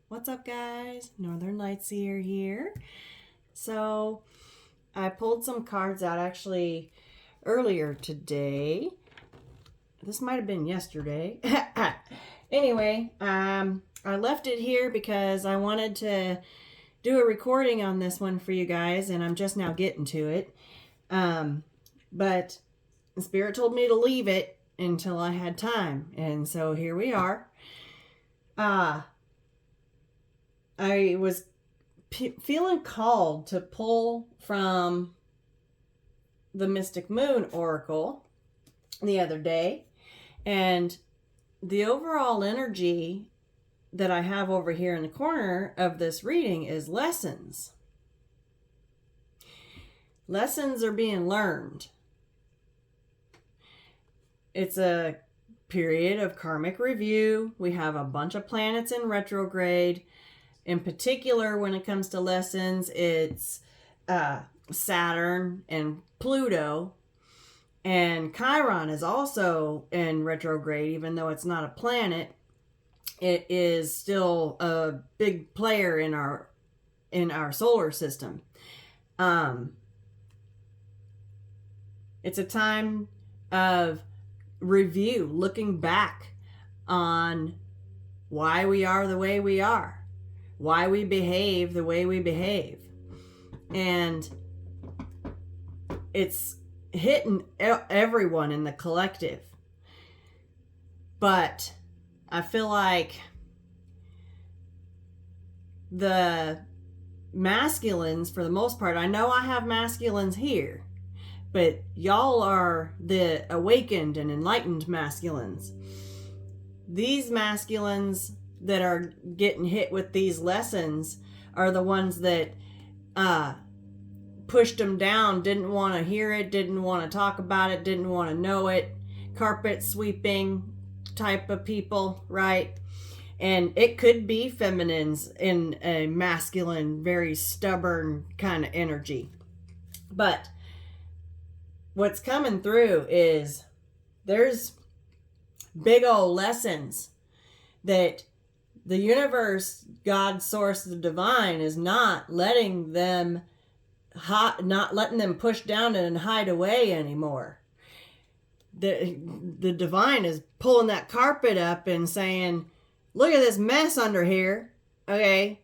What's up, guys? Northern Light Seer here. So I pulled some cards out actually earlier today. This might have been yesterday. Anyway, I left it here because I wanted to do a recording on this one for you guys, and I'm just now getting to it. But the Spirit told me to leave it until I had time, and so here we are. I was feeling called to pull from the Mystic Moon Oracle the other day, and the overall energy that I have over here in the corner of this reading is lessons. Lessons are being learned. It's a period of karmic review. We have a bunch of planets in retrograde. In particular, when it comes to lessons, it's Saturn and Pluto. And Chiron is also in retrograde, even though it's not a planet. It is still a big player in our solar system. It's a time of review, looking back on why we are the way we are, why we behave the way we behave. And it's hitting everyone in the collective. But I feel like the masculines, for the most part, I know I have masculines here, but y'all are the awakened and enlightened masculines. These masculines that are getting hit with these lessons are the ones that pushed them down, didn't want to hear it, didn't want to talk about it, didn't want to know it, carpet sweeping type of people, right? And it could be feminines in a masculine, very stubborn kind of energy. But what's coming through is there's big old lessons that the universe, God, source, the divine is not letting them push down and hide away anymore. The divine is pulling that carpet up and saying, look at this mess under here. Okay.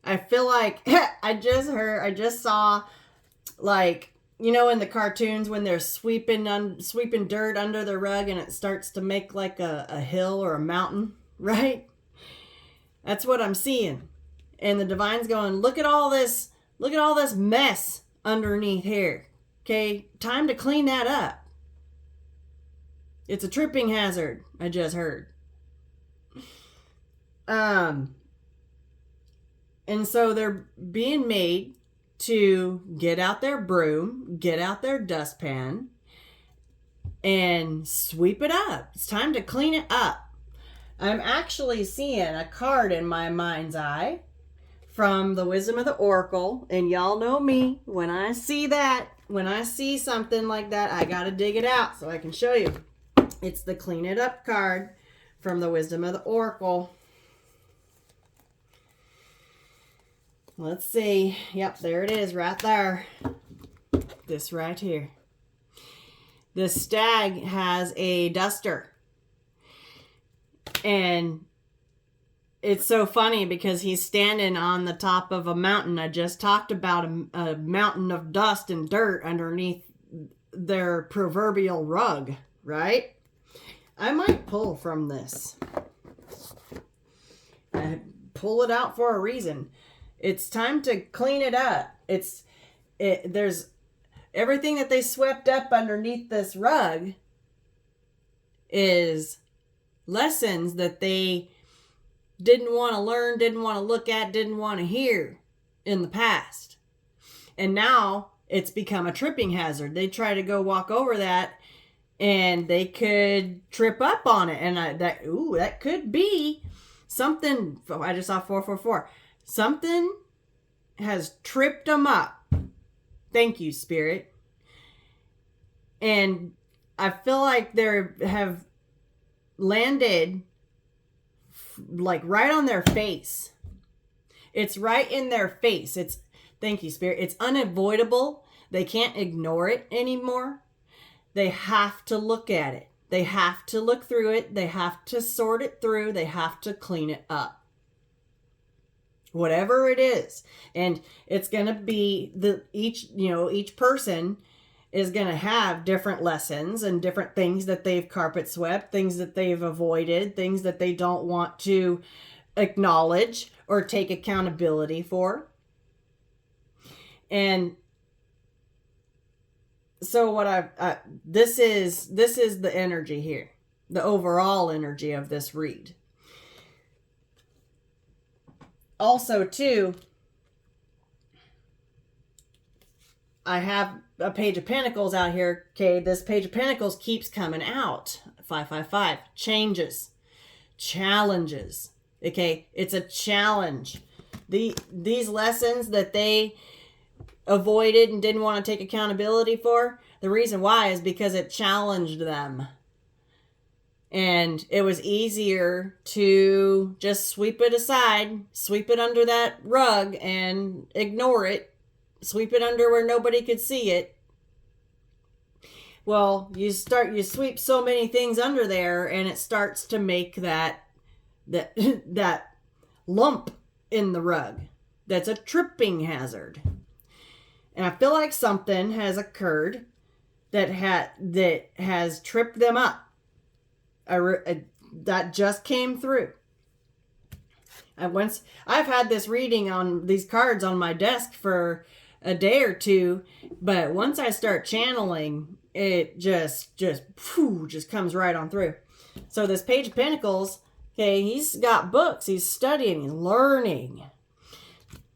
I feel like I just saw, like, you know, in the cartoons when they're sweeping dirt under the rug and it starts to make like a hill or a mountain, right? That's what I'm seeing. And the divine's going, look at all this mess underneath here. Okay, time to clean that up. It's a tripping hazard, I just heard. And so they're being made to get out their broom, get out their dustpan, and sweep it up. It's time to clean it up. I'm actually seeing a card in my mind's eye from the Wisdom of the Oracle, and y'all know me. When I see something like that, I gotta dig it out so I can show you. It's the Clean It Up card from the Wisdom of the Oracle. Let's see. Yep, there it is right there. This right here. The stag has a duster. And it's so funny because he's standing on the top of a mountain. I just talked about a mountain of dust and dirt underneath their proverbial rug, right? I might pull from this. I pull it out for a reason. It's time to clean it up. There's everything that they swept up underneath this rug is lessons that they didn't want to learn, didn't want to look at, didn't want to hear in the past. And now it's become a tripping hazard. They try to go walk over that and they could trip up on it. And that could be something. I just saw 444. Something has tripped them up. Thank you, Spirit. And I feel like they have landed like right on their face. It's right in their face. Thank you, Spirit. It's unavoidable. They can't ignore it anymore. They have to look at it. They have to look through it. They have to sort it through. They have to clean it up. Whatever it is. And it's going to be each person is going to have different lessons and different things that they've carpet swept, things that they've avoided, things that they don't want to acknowledge or take accountability for. And so what this is the energy here, the overall energy of this read. Also, too, I have a Page of Pentacles out here. Okay, this Page of Pentacles keeps coming out. 555. Changes. Challenges. Okay, it's a challenge. These lessons that they avoided and didn't want to take accountability for, the reason why is because it challenged them. And it was easier to just sweep it aside, sweep it under that rug and ignore it, sweep it under where nobody could see it. Well, you sweep so many things under there, and it starts to make that lump in the rug. That's a tripping hazard. And I feel like something has occurred that has tripped them up. That just came through. I've had this reading on these cards on my desk for a day or two, but once I start channeling, it just comes right on through. So this Page of Pentacles, okay, he's got books, he's studying, he's learning.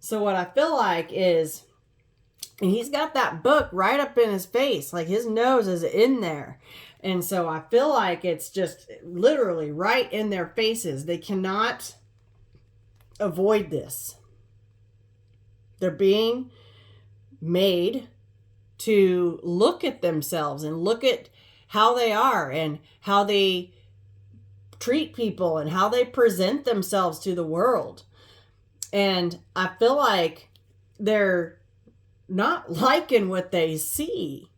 So what I feel like is, he's got that book right up in his face, like his nose is in there. And so I feel like it's just literally right in their faces. They cannot avoid this. They're being made to look at themselves and look at how they are and how they treat people and how they present themselves to the world. And I feel like they're not liking what they see.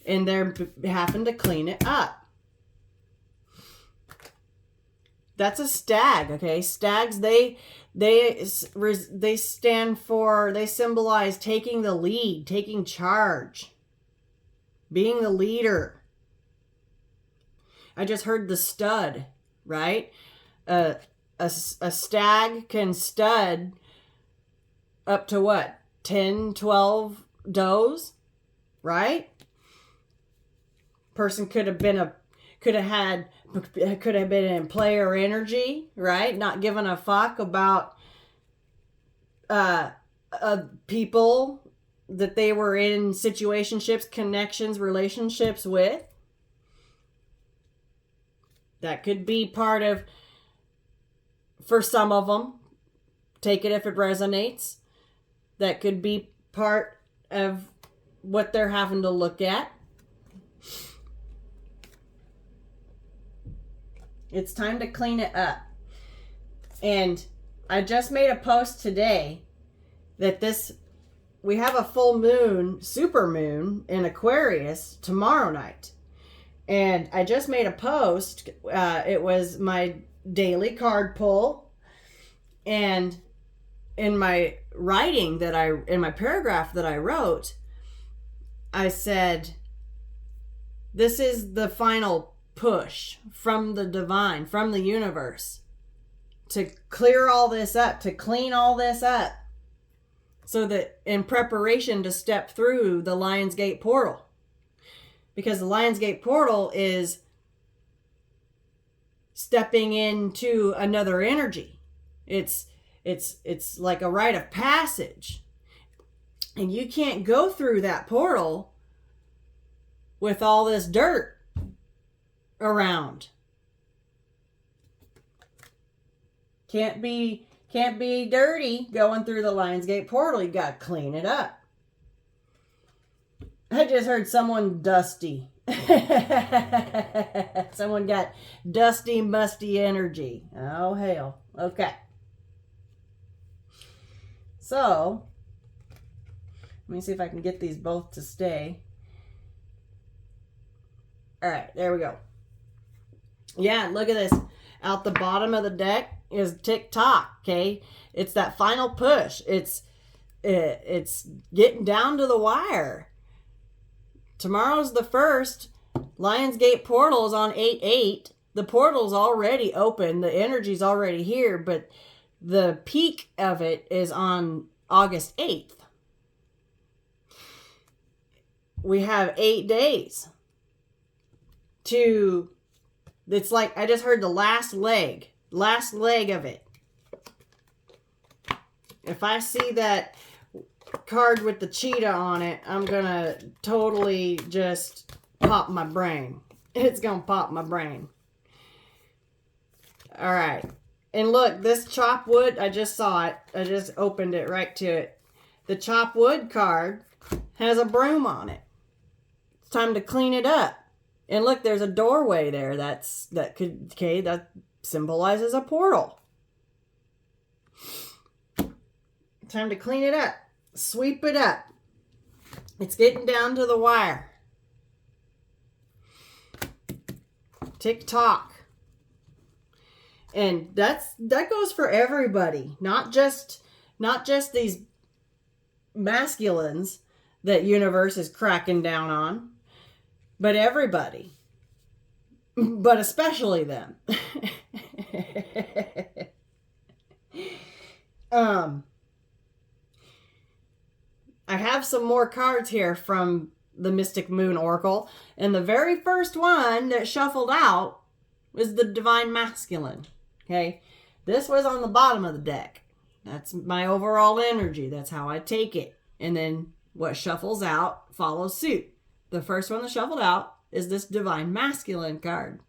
And they're having to clean it up. That's a stag, okay? Stags, they symbolize taking the lead, taking charge, being the leader. I just heard the stud, right? A stag can stud up to what? 10, 12 does, right? Person could have been in player energy, right? Not giving a fuck about people that they were in situationships, connections, relationships with. That could be part of, for some of them, take it if it resonates. That could be part of what they're having to look at. It's time to clean it up. And I just made a post today that we have a full moon, super moon in Aquarius tomorrow night. And I just made a post. It was my daily card pull. And in my writing in my paragraph that I wrote, I said, this is the final push from the divine, from the universe, to clear all this up, to clean all this up, so that in preparation to step through the Lionsgate portal. Because the Lionsgate portal is stepping into another energy. It's like a rite of passage. And you can't go through that portal with all this dirt around. Can't be dirty going through the Lionsgate portal. You got to clean it up. I just heard someone dusty. Someone got dusty, musty energy. Oh, hell. Okay. So, let me see if I can get these both to stay. All right, there we go. Yeah, look at this. Out the bottom of the deck is tick-tock, okay? It's that final push. It's getting down to the wire. Tomorrow's the 1st. Lionsgate portal is on 8/8. The portal's already open. The energy's already here, but the peak of it is on August 8th. We have 8 days to... It's like I just heard the last leg of it. If I see that card with the cheetah on it, I'm gonna totally just pop my brain. It's gonna pop my brain. All right. And look, this chop wood, I just saw it. I just opened it right to it. The chop wood card has a broom on it. It's time to clean it up. And look, there's a doorway there that symbolizes a portal. Time to clean it up. Sweep it up. It's getting down to the wire. Tick-tock. And that goes for everybody, not just these masculines that universe is cracking down on, but everybody, but especially them. I have some more cards here from the Mystic Moon Oracle, and the very first one that shuffled out was the Divine Masculine. Okay, this was on the bottom of the deck. That's my overall energy. That's how I take it. And then what shuffles out follows suit. The first one that shuffled out is this Divine Masculine card.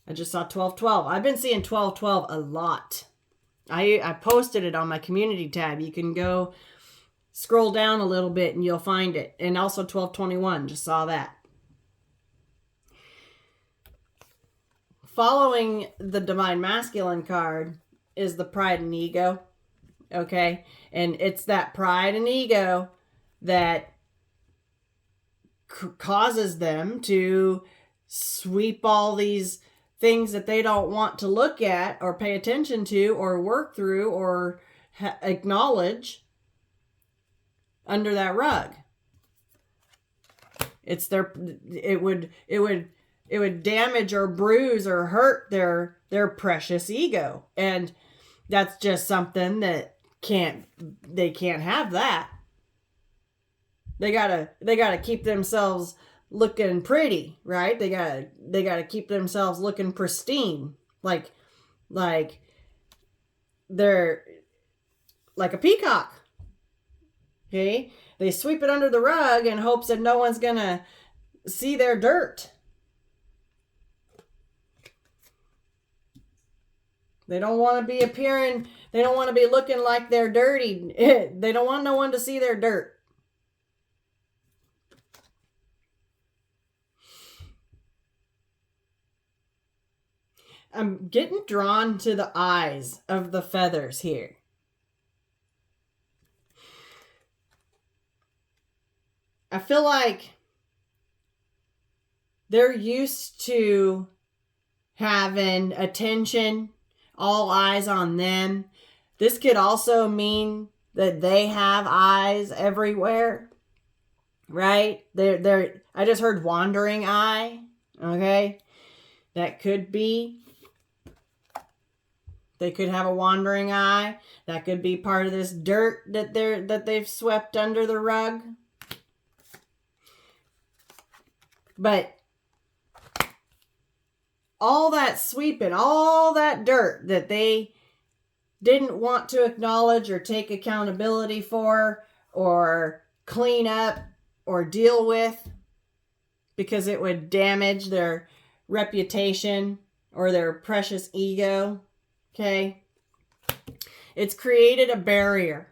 I just saw 1212. I've been seeing 1212 a lot. I posted it on my community tab. You can go scroll down a little bit and you'll find it. And also 1221. Just saw that. Following the Divine Masculine card is the Pride and Ego. Okay? And it's that pride and ego that causes them to sweep all these things that they don't want to look at or pay attention to or work through or acknowledge under that rug. It's it would damage or bruise or hurt their precious ego. And that's just something that they can't have that. They gotta keep themselves looking pretty, right? They gotta keep themselves looking pristine. Like they're like a peacock. Okay? They sweep it under the rug in hopes that no one's gonna see their dirt. They don't want to be appearing, they don't want to be looking like they're dirty. They don't want no one to see their dirt. I'm getting drawn to the eyes of the feathers here. I feel like they're used to having attention, all eyes on them. This could also mean that they have eyes everywhere, right? I just heard wandering eye, okay? That could be. They could have a wandering eye. That could be part of this dirt that they've swept under the rug. But all that sweeping, all that dirt that they didn't want to acknowledge or take accountability for or clean up or deal with because it would damage their reputation or their precious ego, okay? It's created a barrier.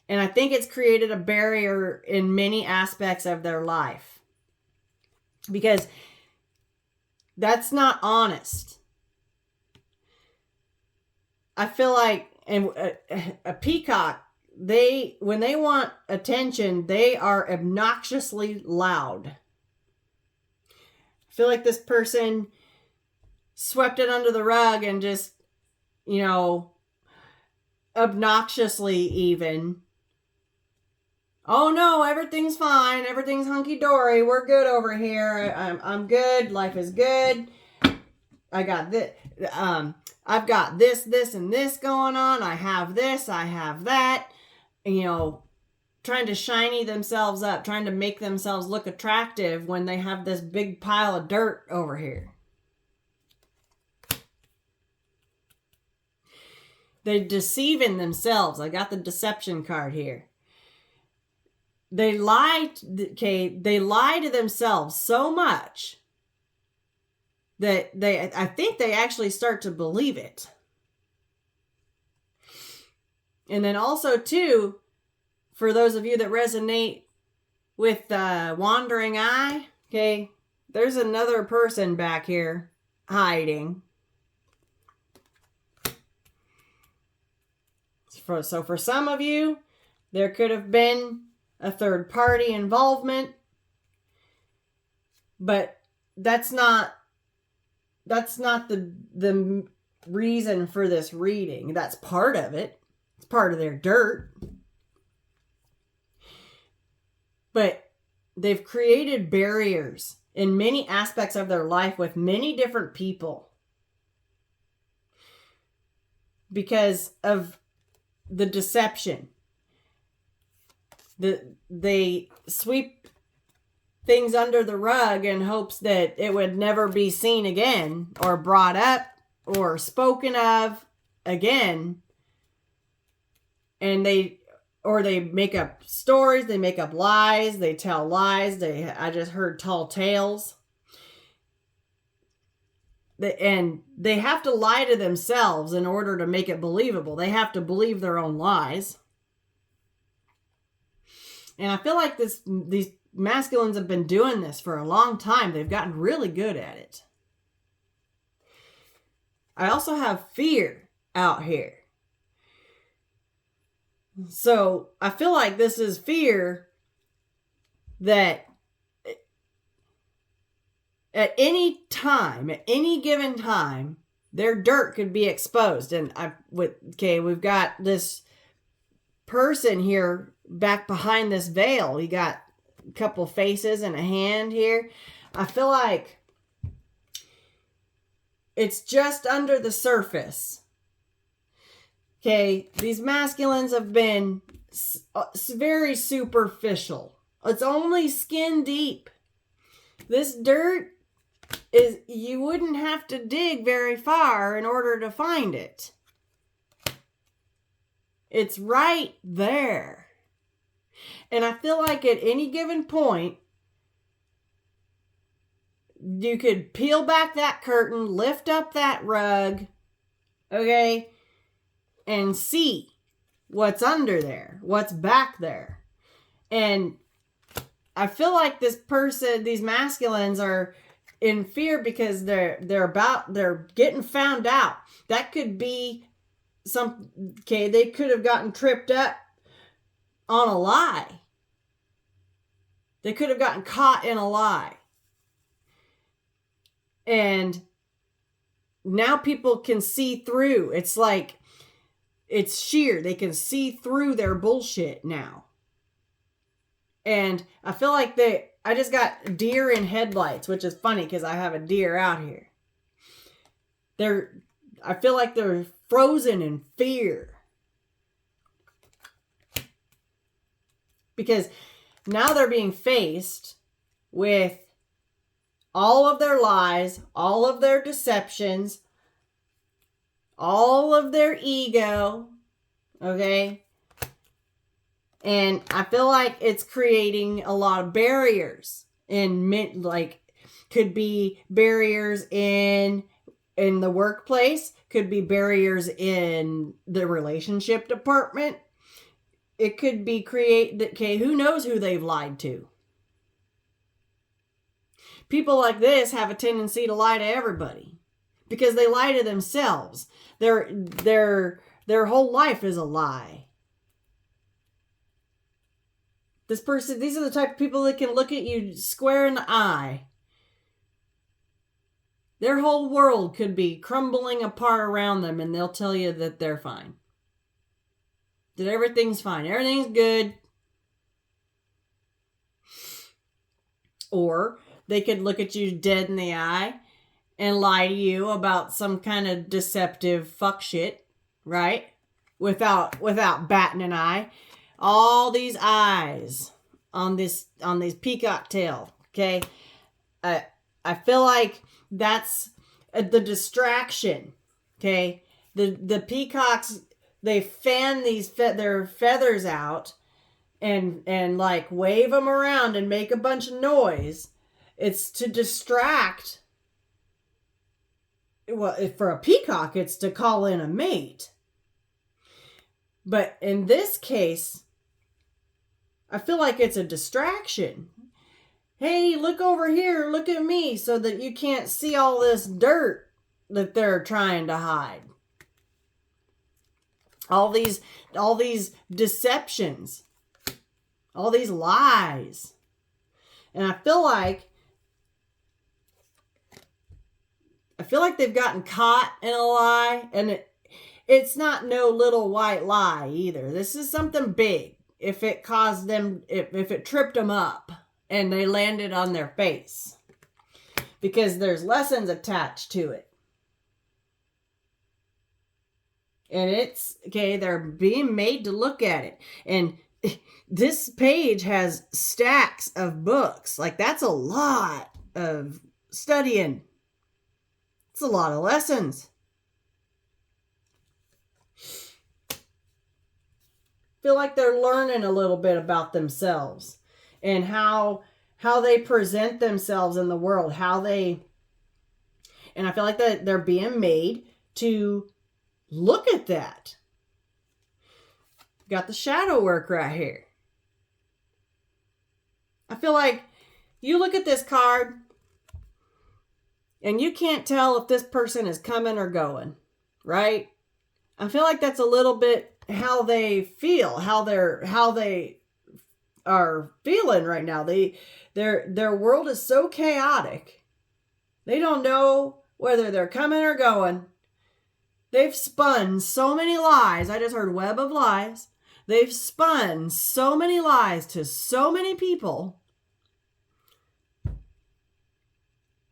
And I think it's created a barrier in many aspects of their life. Because that's not honest. I feel like And a peacock, when they want attention, they are obnoxiously loud. I feel like this person swept it under the rug and just, obnoxiously even. Oh no, everything's fine. Everything's hunky-dory. We're good over here. I'm good. Life is good. I got this. I've got this, and this going on. I have this. I have that. Trying to shiny themselves up, trying to make themselves look attractive when they have this big pile of dirt over here. They're deceiving themselves. I got the deception card here. They lie to themselves so much that I think they actually start to believe it. And then also too, for those of you that resonate with wandering eye, okay, there's another person back here hiding. So for some of you, there could have been a third party involvement, but that's not the reason for this reading. That's part of it. It's part of their dirt. But they've created barriers in many aspects of their life with many different people because of the deception. They sweep things under the rug in hopes that it would never be seen again or brought up or spoken of again. And they make up stories, they make up lies, they tell lies. I just heard tall tales. And they have to lie to themselves in order to make it believable. They have to believe their own lies. And I feel like these masculines have been doing this for a long time. They've gotten really good at it. I also have fear out here. So I feel like this is fear that at any time, at any given time, their dirt could be exposed. And we've got this person here back behind this veil. He got a couple faces and a hand here. I feel like it's just under the surface. Okay, these masculines have been very superficial. It's only skin deep. This dirt you wouldn't have to dig very far in order to find it. It's right there. And I feel like at any given point, you could peel back that curtain, lift up that rug, okay, and see what's under there, what's back there. And I feel like these masculines are in fear because they're getting found out. That could be they could have gotten tripped up on a lie. They could have gotten caught in a lie. And now people can see through. It's like, it's sheer. They can see through their bullshit now. And I feel like I just got deer in headlights, which is funny because I have a deer out here. I feel like they're frozen in fear. Because now they're being faced with all of their lies, all of their deceptions, all of their ego, okay? And I feel like it's creating a lot of barriers could be barriers in the workplace, could be barriers in the relationship department. It could be who knows who they've lied to. People like this have a tendency to lie to everybody because they lie to themselves. They're Their whole life is a lie. This person, these are the type of people that can look at you square in the eye. Their whole world could be crumbling apart around them, and they'll tell you that they're fine. That everything's fine. Everything's good. Or they could look at you dead in the eye and lie to you about some kind of deceptive fuck shit, right? Without batting an eye. All these eyes on these peacock tail, okay? I feel like that's the distraction, okay? The peacocks, they fan their feathers out and like wave them around and make a bunch of noise. It's to distract. Well, for a peacock, it's to call in a mate. But in this case, I feel like it's a distraction. Hey, look over here, look at me, so that you can't see all this dirt that they're trying to hide. All these deceptions. All these lies. And I feel like they've gotten caught in a lie, and it's not no little white lie either. This is something big. If it caused them, if it tripped them up and they landed on their face, because there's lessons attached to it. And it's, okay, they're being made to look at it. And this page has stacks of books. Like, that's a lot of studying. It's a lot of lessons. Feel like they're learning a little bit about themselves and how they present themselves in the world, and I feel like that they're being made to look at that. Got the shadow work right here. I feel like you look at this card and you can't tell if this person is coming or going, right? I feel like that's a little bit how they feel, how they are feeling right now. Their world is so chaotic. They don't know whether they're coming or going. They've spun so many lies. I just heard web of lies. They've spun so many lies to so many people.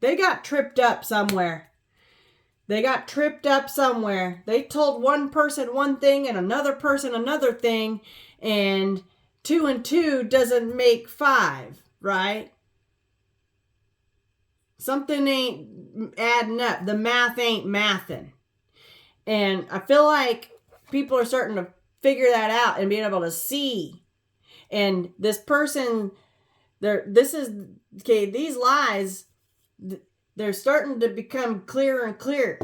They got tripped up somewhere. They told one person one thing and another person another thing, and 2 and 2 doesn't make 5, right? Something ain't adding up. The math ain't mathing. And I feel like people are starting to figure that out and being able to see. And this person, these lies, they're starting to become clearer and clearer.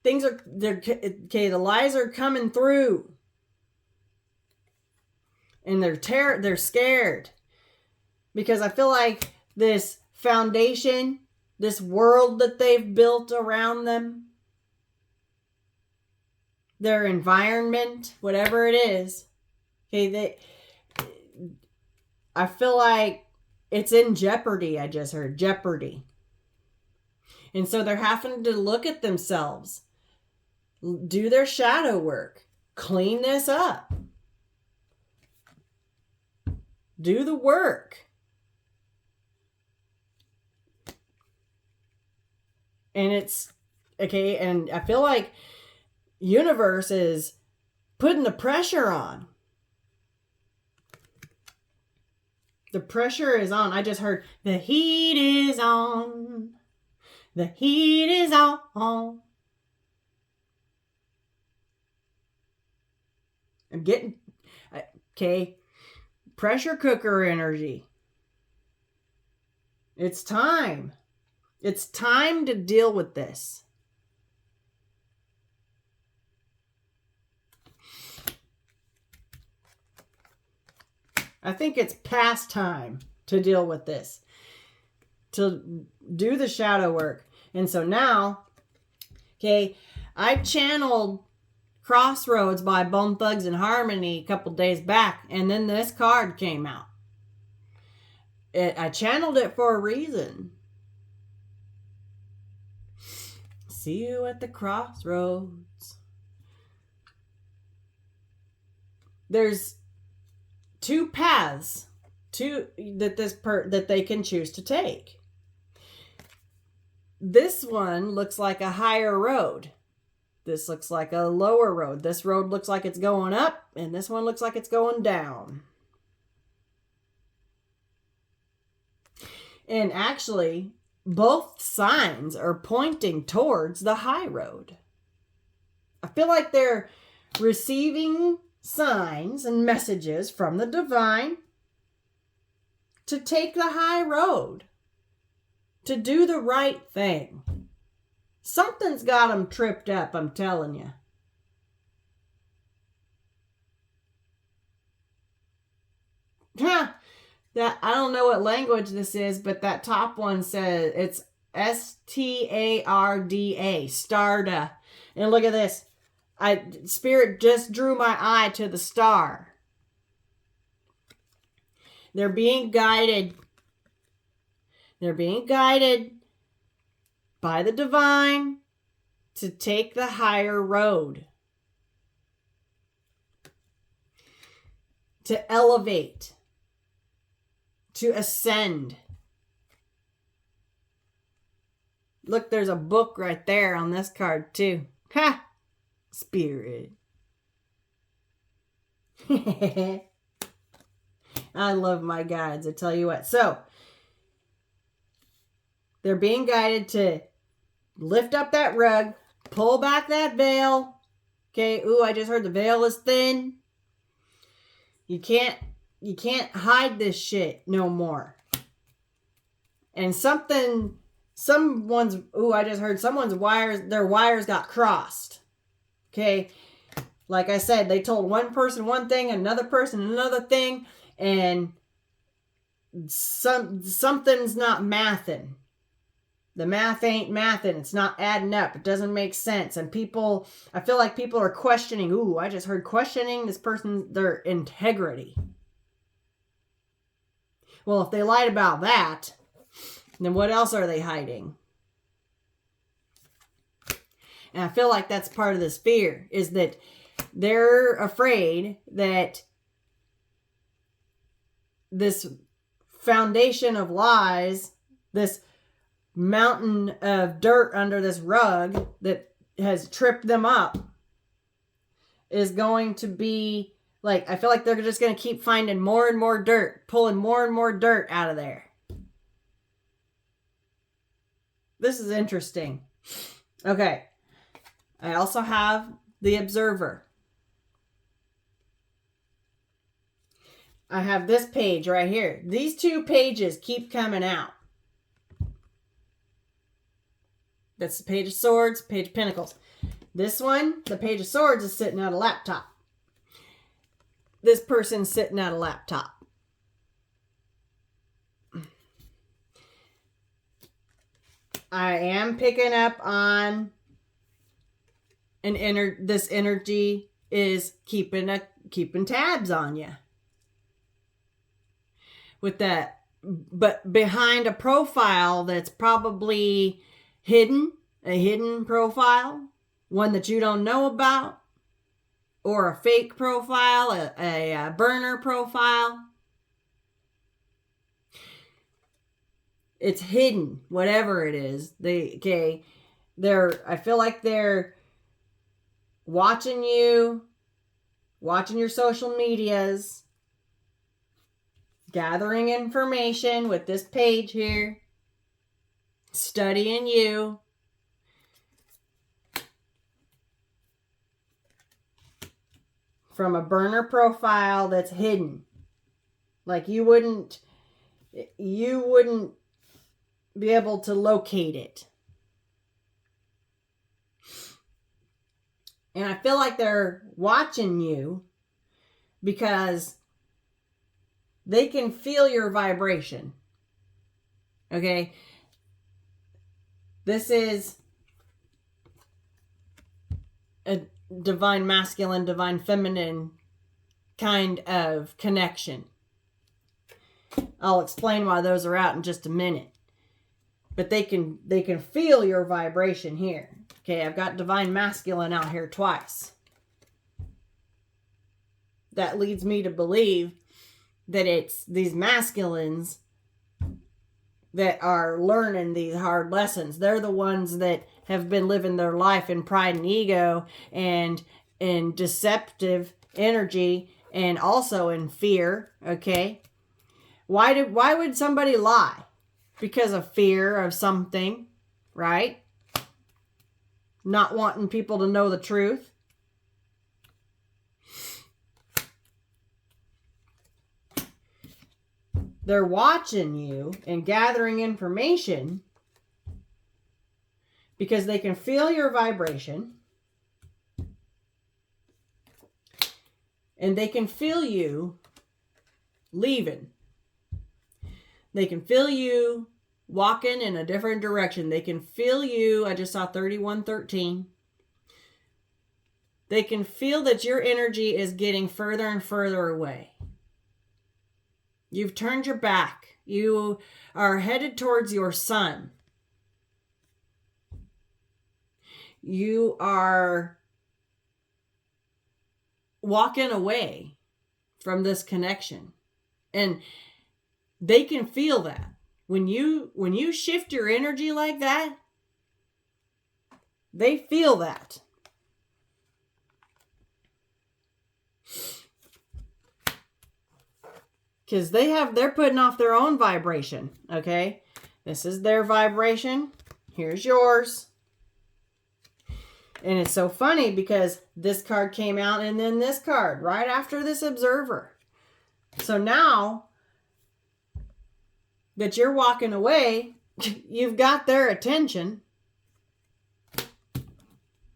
The lies are coming through. And they're scared. Because I feel like this foundation, this world that they've built around them, their environment, whatever it is, I feel like it's in jeopardy. I just heard jeopardy. And so they're having to look at themselves, do their shadow work, clean this up, do the work. And it's, okay, and I feel like universe is putting the pressure on. The pressure is on. I just heard the heat is on. The heat is on. I'm getting, okay, pressure cooker energy. It's time. It's time to deal with this. I think it's past time to deal with this, to do the shadow work. And so now, okay, I channeled Crossroads by Bone Thugs and Harmony a couple days back, and then this card came out. I channeled it for a reason. See you at the crossroads. There's two paths that they can choose to take. This one looks like a higher road. This looks like a lower road. This road looks like it's going up, and this one looks like it's going down. And actually, both signs are pointing towards the high road. I feel like they're receiving signs and messages from the divine to take the high road, to do the right thing. Something's got them tripped up, I'm telling you. That I don't know what language this is, but that top one says it's Starda, Starda. And look at this. Spirit just drew my eye to the star. They're being guided. They're being guided by the divine to take the higher road. To elevate. To ascend. Look, there's a book right there on this card too. Ha! Spirit. I love my guides, I tell you what. So, they're being guided to lift up that rug, pull back that veil. Okay, ooh, I just heard the veil is thin. You can't hide this shit no more. And I just heard their wires got crossed. Okay, like I said, they told one person one thing, another person another thing, and something's not mathing. The math ain't mathing. It's not adding up. It doesn't make sense. And I feel like people are questioning. Ooh, I just heard questioning their integrity. Well, if they lied about that, then what else are they hiding? And I feel like that's part of this fear, is that they're afraid that this foundation of lies, this mountain of dirt under this rug that has tripped them up, is going to be like, I feel like they're just going to keep finding more and more dirt, pulling more and more dirt out of there. This is interesting. Okay. I also have the Observer. I have this page right here. These two pages keep coming out. That's the Page of Swords, Page of Pentacles. This one, the Page of Swords, is sitting at a laptop. This person's sitting at a laptop. I am picking up on this energy is keeping tabs on you. With that, but behind a profile that's probably hidden, a hidden profile, one that you don't know about, or a fake profile, a burner profile. It's hidden, whatever it is. I feel like they're watching you, watching your social medias, gathering information with this page here, studying you. From a burner profile that's hidden. Like you wouldn't be able to locate it. And I feel like they're watching you because they can feel your vibration. Okay? This is a divine masculine, divine feminine kind of connection. I'll explain why those are out in just a minute. But they can feel your vibration here. Okay, I've got divine masculine out here twice. That leads me to believe that it's these masculines that are learning these hard lessons. They're the ones that have been living their life in pride and ego and in deceptive energy and also in fear, okay? Why would somebody lie? Because of fear of something, right? Not wanting people to know the truth. They're watching you and gathering information because they can feel your vibration and they can feel you leaving. They can feel you walking in a different direction. They can feel you. I just saw 3113. They can feel that your energy is getting further and further away. You've turned your back. You are headed towards your sun. You are walking away from this connection. And they can feel that. When you shift your energy like that, they feel that. Because they're putting off their own vibration, okay? This is their vibration. Here's yours. And it's so funny because this card came out and then this card right after this observer. So now that you're walking away, you've got their attention.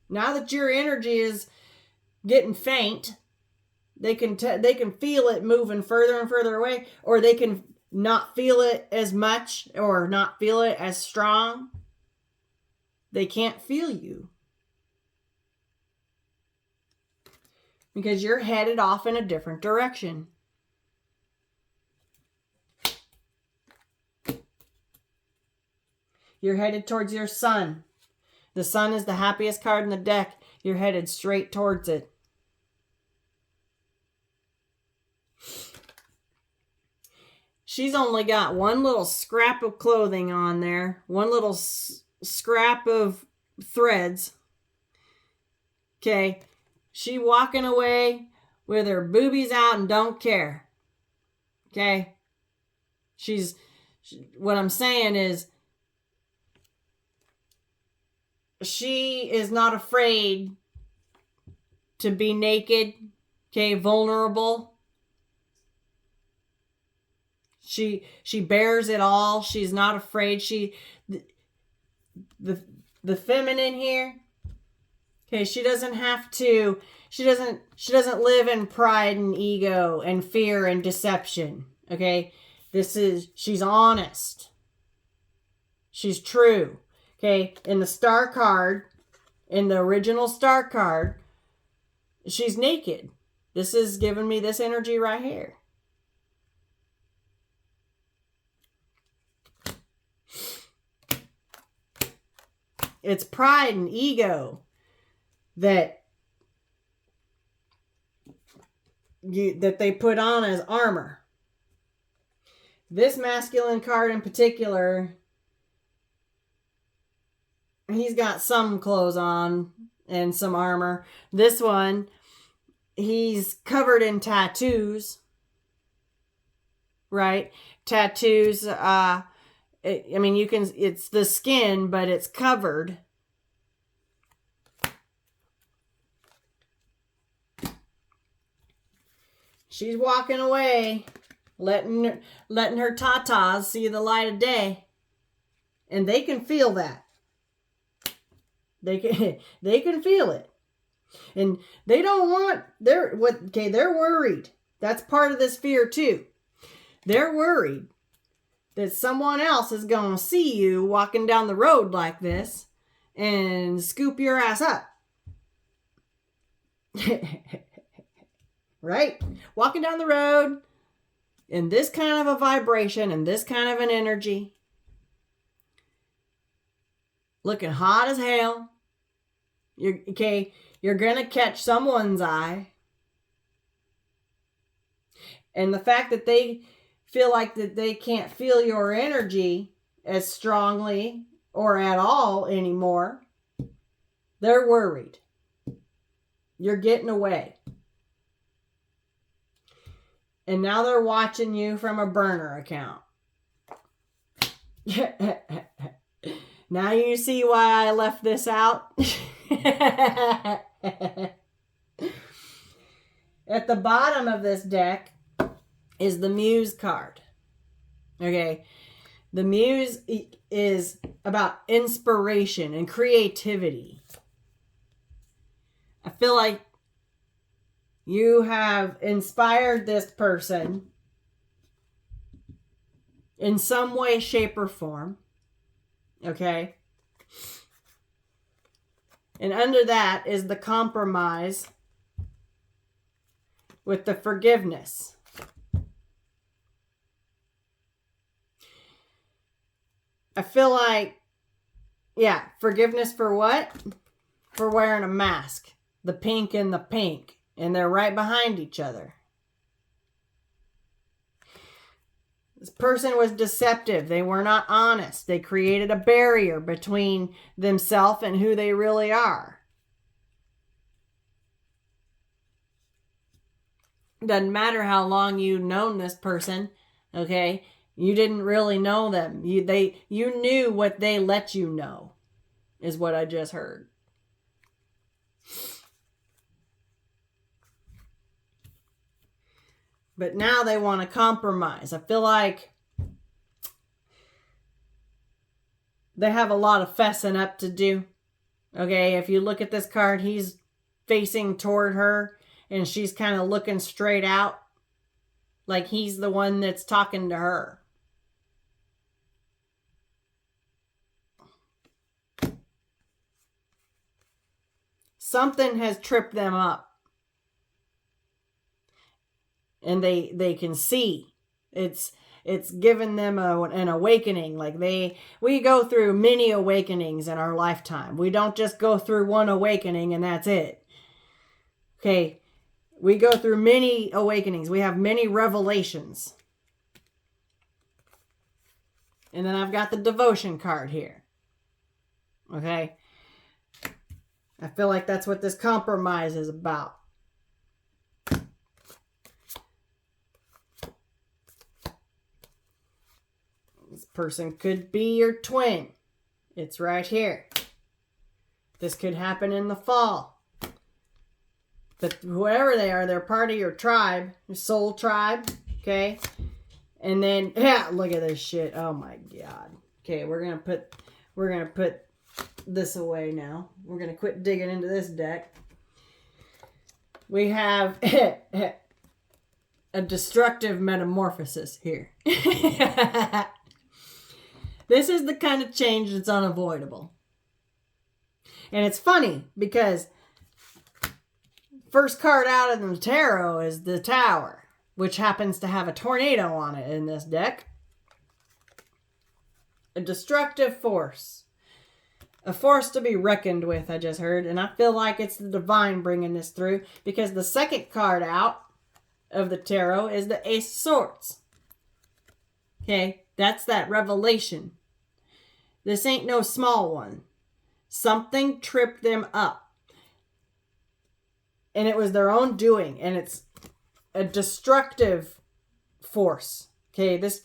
Now that your energy is getting faint, they can feel it moving further and further away, or they can not feel it as much or not feel it as strong. They can't feel you because you're headed off in a different direction. You're headed towards your sun. The sun is the happiest card in the deck. You're headed straight towards it. She's only got one little scrap of clothing on there. One little scrap of threads. Okay. She walking away with her boobies out and don't care. Okay. What I'm saying is, she is not afraid to be naked. Okay. Vulnerable. She bears it all. She's not afraid. The feminine here. Okay, she doesn't live in pride and ego and fear and deception. Okay? She's honest. She's true. Okay? In the star card, in the original star card, she's naked. This is giving me this energy right here. It's pride and ego that they put on as armor. This masculine card in particular, he's got some clothes on and some armor. This one, he's covered in tattoos. Right? Tattoos, it's the skin, but it's covered. She's walking away, letting her tatas see the light of day. And they can feel that. They can feel it. And they don't want, they're worried. That's part of this fear too. They're worried that someone else is going to see you walking down the road like this and scoop your ass up. Right? Walking down the road in this kind of a vibration and this kind of an energy. Looking hot as hell. You're going to catch someone's eye. And the fact that they feel like that they can't feel your energy as strongly or at all anymore, they're worried. You're getting away. And now they're watching you from a burner account. Now you see why I left this out? At the bottom of this deck is the Muse card. Okay. The Muse is about inspiration and creativity. I feel like you have inspired this person in some way, shape, or form. Okay? And under that is the compromise with the forgiveness. I feel like, yeah, forgiveness for what? For wearing a mask. The pink and the pink. And they're right behind each other. This person was deceptive. They were not honest. They created a barrier between themselves and who they really are. Doesn't matter how long you've known this person, okay? You didn't really know them. You knew what they let you know, is what I just heard. But now they want to compromise. I feel like they have a lot of fessing up to do. Okay, if you look at this card, he's facing toward her and she's kind of looking straight out. Like he's the one that's talking to her. Something has tripped them up. And they can see. It's given them an awakening. Like we go through many awakenings in our lifetime. We don't just go through one awakening and that's it. Okay. We go through many awakenings. We have many revelations. And then I've got the devotion card here. Okay. I feel like that's what this compromise is about. This person could be your twin. It's right here. This could happen in the fall. But whoever they are, they're part of your tribe, your soul tribe, okay? And then, yeah, look at this shit. Oh my God. Okay, we're gonna put this away now. We're gonna quit digging into this deck. We have a destructive metamorphosis here. This is the kind of change that's unavoidable. And it's funny because first card out of the tarot is the Tower, which happens to have a tornado on it in this deck. A destructive force. A force to be reckoned with, I just heard. And I feel like it's the divine bringing this through because the second card out of the tarot is the Ace of Swords. Okay, that's that revelation. This ain't no small one. Something tripped them up. And it was their own doing. And it's a destructive force. Okay, this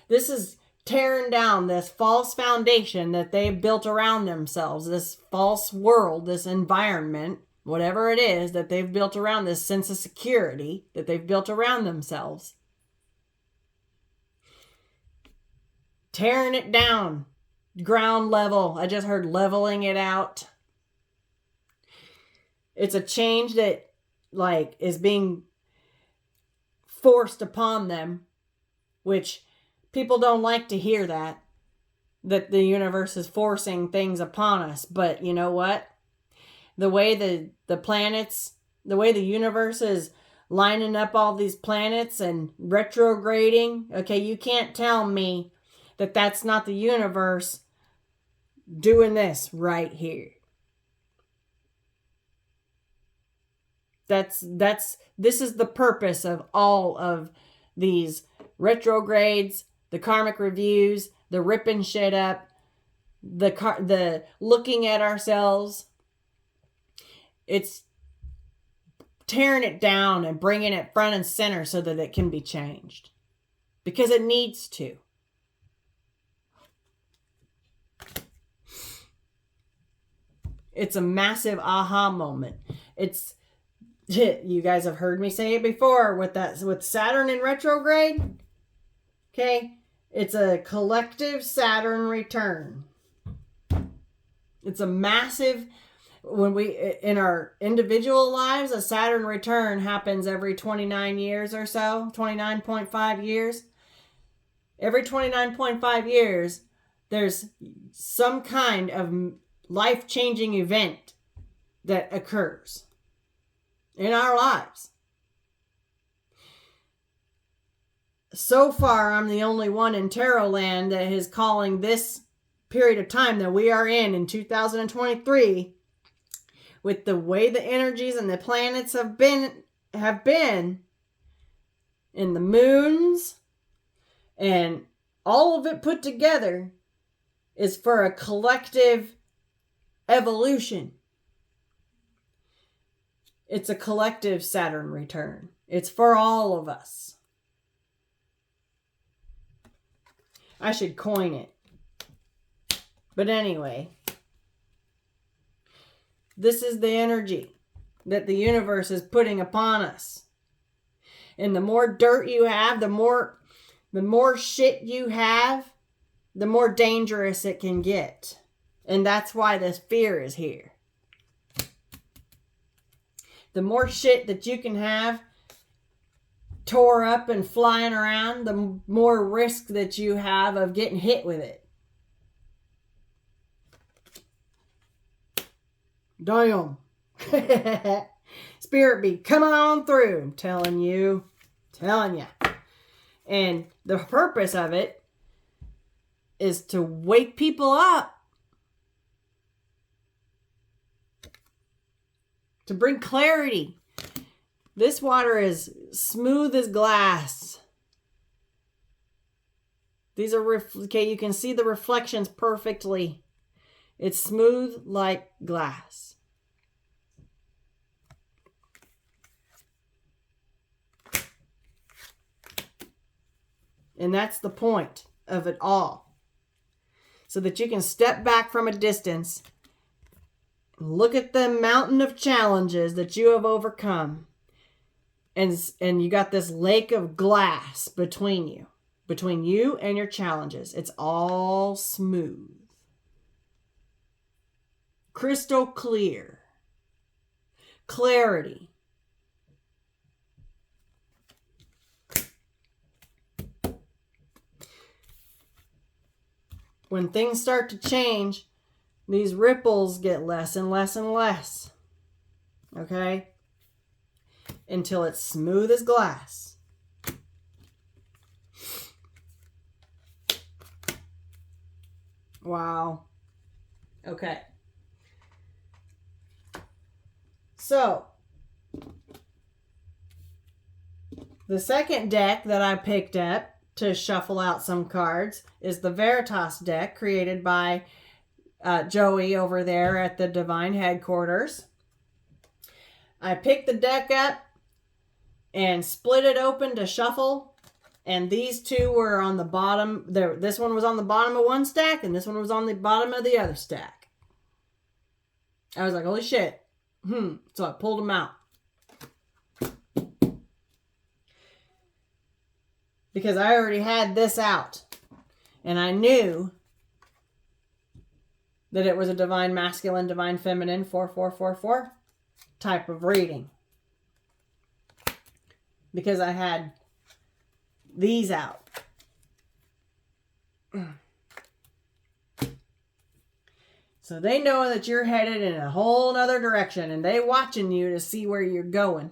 is tearing down this false foundation that they've built around themselves. This false world, this environment, whatever it is that they've built around, this sense of security that they've built around themselves. Tearing it down. Ground level. I just heard leveling it out. It's a change that is being forced upon them, which people don't like to hear that the universe is forcing things upon us. But you know what? The way the planets the way the universe is lining up all these planets and retrograding. Okay, you can't tell me that that's not the universe doing this right here. This is the purpose of all of these retrogrades, the karmic reviews, the ripping shit up, the looking at ourselves. It's tearing it down and bringing it front and center so that it can be changed. Because it needs to. It's a massive aha moment. You guys have heard me say it before with Saturn in retrograde. Okay? It's a collective Saturn return. It's a massive, in our individual lives, a Saturn return happens every 29 years or so, 29.5 years. Every 29.5 years, there's some kind of life-changing event that occurs in our lives. So far, I'm the only one in Tarot land that is calling this period of time that we are in 2023, with the way the energies and the planets have been in the moons and all of it put together, is for a collective evolution. It's a collective Saturn return. It's for all of us. I should coin it. But anyway, this is the energy that the universe is putting upon us. And the more dirt you have, the more shit you have, the more dangerous it can get. And that's why this fear is here. The more shit that you can have tore up and flying around, the more risk that you have of getting hit with it. Damn. Spirit be coming on through. I'm telling you. And the purpose of it is to wake people up. To bring clarity. This water is smooth as glass. These are, okay, you can see the reflections perfectly. It's smooth like glass. And that's the point of it all. So that you can step back from a distance, look at the mountain of challenges that you have overcome. And you got this lake of glass between you and your challenges. It's all smooth. Crystal clear. Clarity. When things start to change, these ripples get less and less and less. Okay? Until it's smooth as glass. Wow. Okay. So, the second deck that I picked up to shuffle out some cards is the Veritas deck created by Joey over there at the Divine Headquarters. I picked the deck up and split it open to shuffle, and these two were on the bottom. This one was on the bottom of one stack, and this one was on the bottom of the other stack. I was like, holy shit. So I pulled them out. Because I already had this out. And I knew that it was a divine masculine, divine feminine, 4444 type of reading. Because I had these out. So they know that you're headed in a whole nother direction, and they watching you to see where you're going.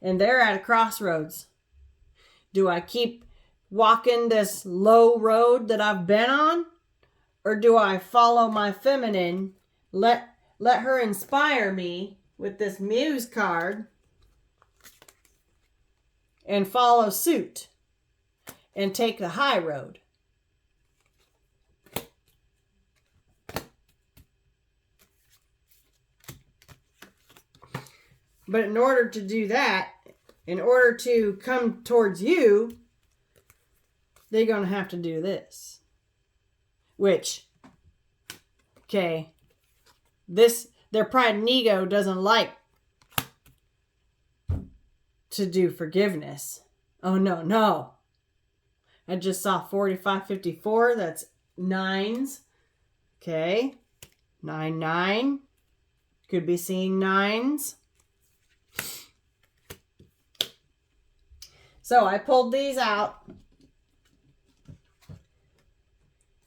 And they're at a crossroads. Do I keep walking this low road that I've been on? Or do I follow my feminine, let her inspire me with this Muse card, and follow suit and take the high road? But in order to do that, in order to come towards you, they're going to have to do this. Which, okay, their pride and ego doesn't like to do forgiveness. Oh, no. I just saw 4554. That's nines. Okay. 9. Could be seeing nines. So I pulled these out.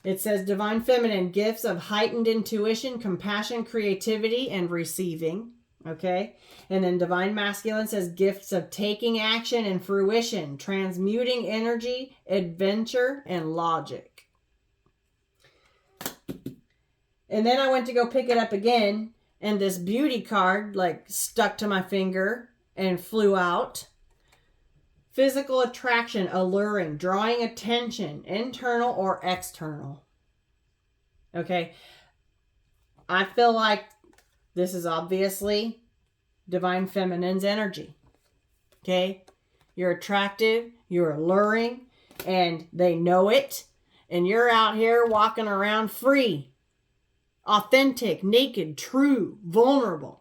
It says Divine Feminine, gifts of heightened intuition, compassion, creativity, and receiving. Okay. And then Divine Masculine says gifts of taking action and fruition, transmuting energy, adventure, and logic. And then I went to go pick it up again, and this beauty card like stuck to my finger and flew out. Physical attraction, alluring, drawing attention, internal or external. Okay. I feel like this is obviously Divine Feminine's energy. Okay. You're attractive, you're alluring, and they know it. And you're out here walking around free, authentic, naked, true, vulnerable.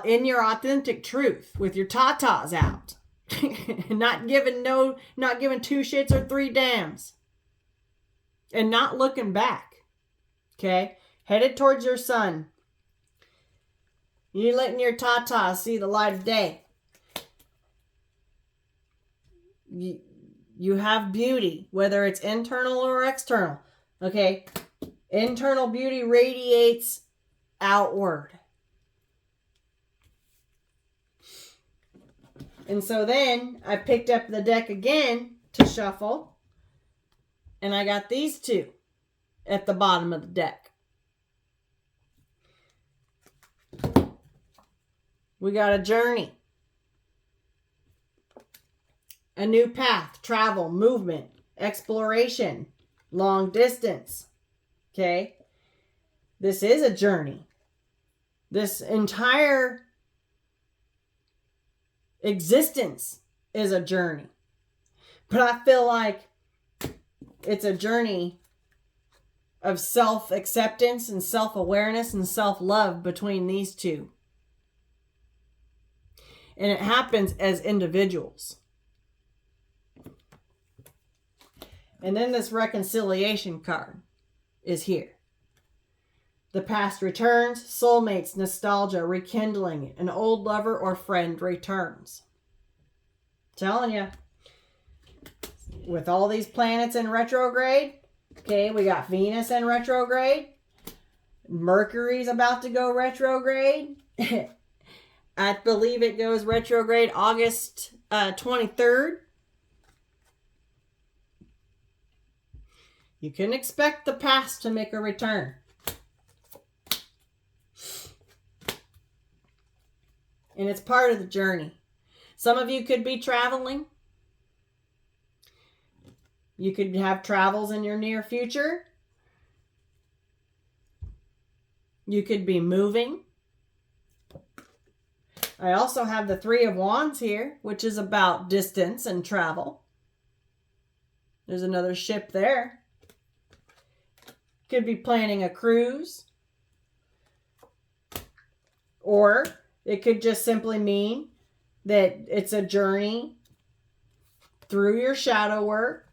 In your authentic truth, with your tatas out, not giving two shits or three damns, and not looking back. Okay, headed towards your sun. You letting your tatas see the light of day. You have beauty, whether it's internal or external. Okay, internal beauty radiates outward. And so then I picked up the deck again to shuffle. And I got these two at the bottom of the deck. We got a journey. A new path, travel, movement, exploration, long distance. Okay? This is a journey. This entire existence is a journey. But I feel like it's a journey of self-acceptance and self-awareness and self-love between these two. And it happens as individuals. And then this reconciliation card is here. The past returns, soulmates, nostalgia, rekindling, an old lover or friend returns. Telling you, with all these planets in retrograde, okay, we got Venus in retrograde, Mercury's about to go retrograde. I believe it goes retrograde August 23rd. You can expect the past to make a return. And it's part of the journey. Some of you could be traveling. You could have travels in your near future. You could be moving. I also have the Three of Wands here, which is about distance and travel. There's another ship there. Could be planning a cruise. Or it could just simply mean that it's a journey through your shadow work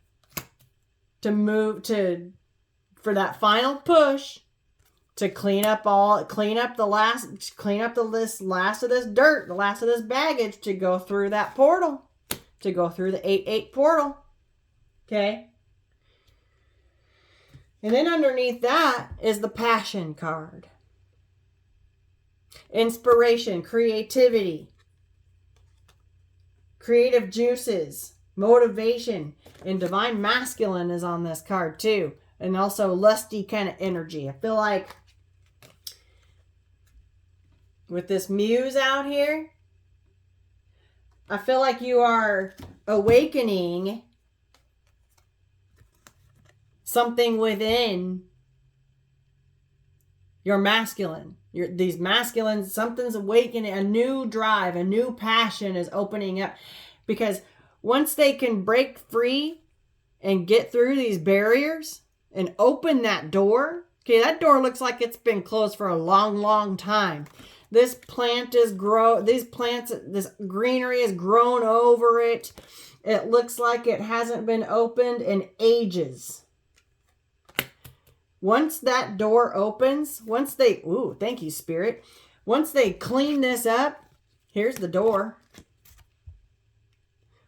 to move for that final push to clean up the last of this dirt, the last of this baggage, to go through that portal, to go through the 8-8 portal. Okay. And then underneath that is the Passion card. Inspiration, creativity, creative juices, motivation, and Divine Masculine is on this card too. And also lusty kind of energy. I feel like with this Muse out here, I feel like you are awakening something within your masculine. These masculines, something's awakening, a new drive, a new passion is opening up. Because once they can break free and get through these barriers and open that door, okay, that door looks like it's been closed for a long, long time. This plant is this greenery has grown over it. It looks like it hasn't been opened in ages. Once that door opens, thank you, Spirit. Once they clean this up, here's the door.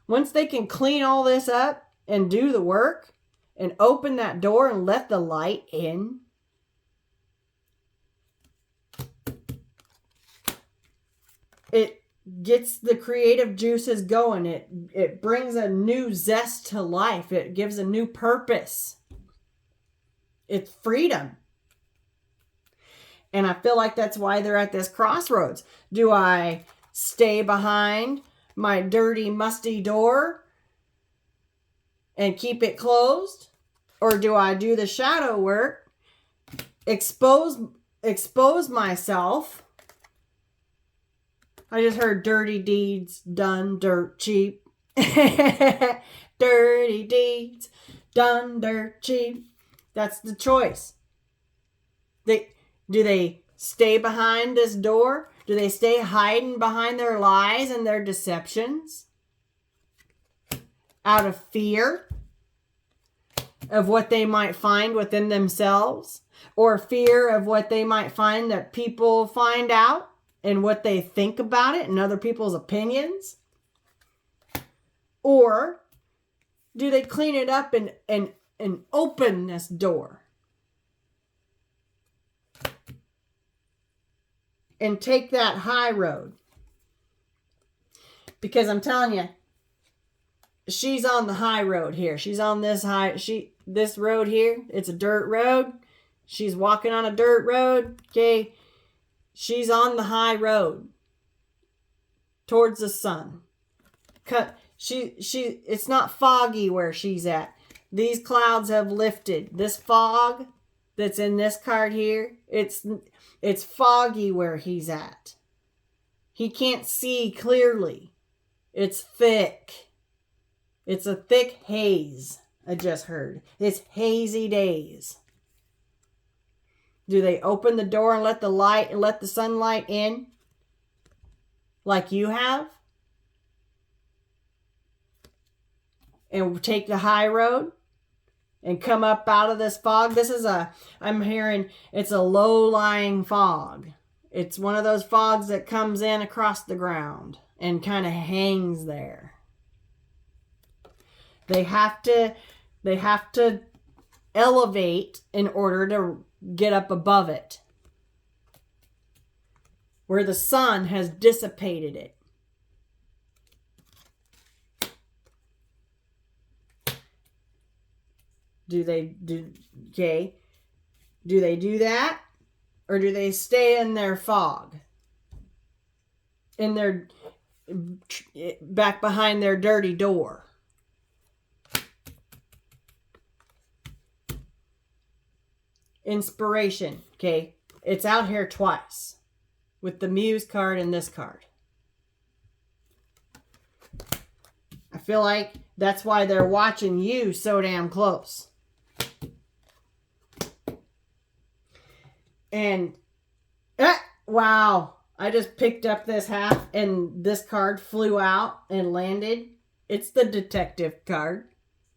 Once they can clean all this up and do the work and open that door and let the light in, it gets the creative juices going. It brings a new zest to life. It gives a new purpose. It's freedom. And I feel like that's why they're at this crossroads. Do I stay behind my dirty, musty door and keep it closed? Or do I do the shadow work, expose myself? I just heard dirty deeds done dirt cheap. Dirty deeds done dirt cheap. That's the choice. Do they stay behind this door? Do they stay hiding behind their lies and their deceptions? Out of fear of what they might find within themselves? Or fear of what they might find that people find out and what they think about it and other people's opinions? Or do they clean it up and open this door and take that high road? Because I'm telling you, she's on the high road here. She's on this road here. It's a dirt road. She's walking on a dirt road. Okay. She's on the high road towards the sun. It's not foggy where she's at. These clouds have lifted. This fog that's in this card here, it's foggy where he's at. He can't see clearly. It's thick. It's a thick haze, I just heard. It's hazy days. Do they open the door and let the sunlight in like you have? And take the high road and come up out of this fog? I'm hearing it's a low-lying fog. It's one of those fogs that comes in across the ground and kind of hangs there. They have to elevate in order to get up above it, where the sun has dissipated it. Do they do that? Or do they stay in their fog? In their back behind their dirty door? Inspiration, okay? It's out here twice with the Muse card and this card. I feel like that's why they're watching you so damn close. And, wow, I just picked up this half and this card flew out and landed. It's the detective card.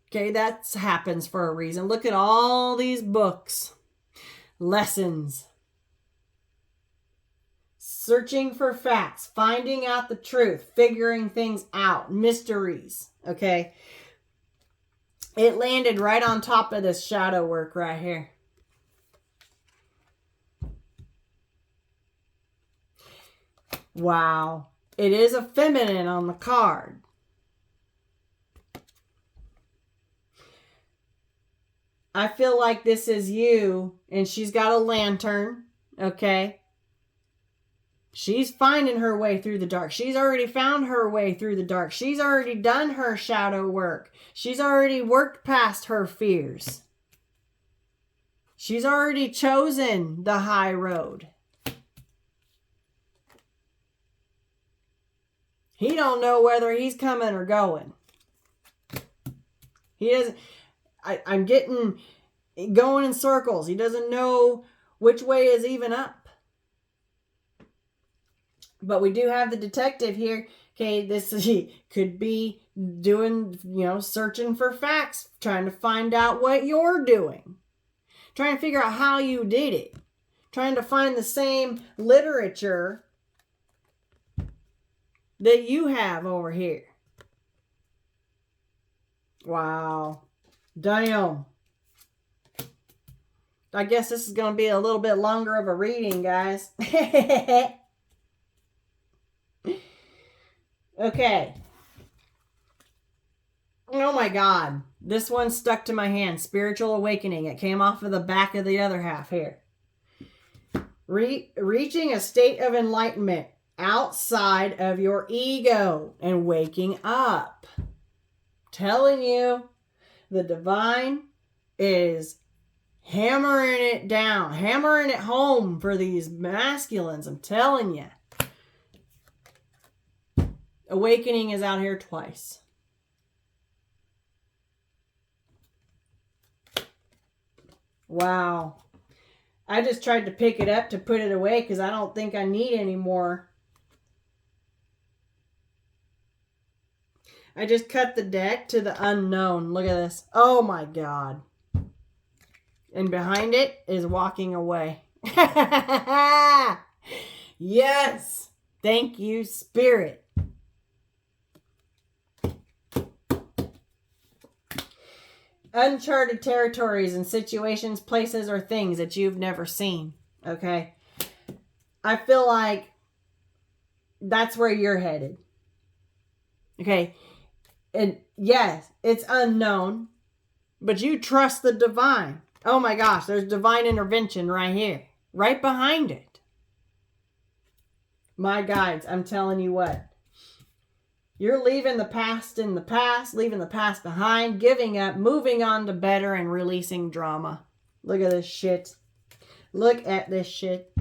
Okay, that happens for a reason. Look at all these books. Lessons. Searching for facts. Finding out the truth. Figuring things out. Mysteries. Okay. It landed right on top of this shadow work right here. Wow. It is a feminine on the card. I feel like this is you, and she's got a lantern, okay? She's finding her way through the dark. She's already found her way through the dark. She's already done her shadow work. She's already worked past her fears. She's already chosen the high road. He don't know whether he's coming or going. He doesn't. I'm getting going in circles. He doesn't know which way is even up. But we do have the detective here. Okay, this could be doing, searching for facts, trying to find out what you're doing. Trying to figure out how you did it. Trying to find the same literature that you have over here. Wow. Damn. I guess this is going to be a little bit longer of a reading, guys. Okay. Oh my God. This one stuck to my hand. Spiritual awakening. It came off of the back of the other half here. Reaching a state of enlightenment outside of your ego and waking up. Telling you, the divine is hammering it down, hammering it home for these masculines. I'm telling you. Awakening is out here twice. Wow. I just tried to pick it up to put it away because I don't think I need any more. I just cut the deck to the unknown. Look at this. Oh my God. And behind it is walking away. Yes. Thank you, Spirit. Uncharted territories and situations, places, or things that you've never seen. Okay? I feel like that's where you're headed. Okay? And yes, it's unknown, but you trust the divine. Oh my gosh, there's divine intervention right here, right behind it. My guides, I'm telling you what. You're leaving the past in the past, leaving the past behind, giving up, moving on to better, and releasing drama. Look at this shit. Look at this shit.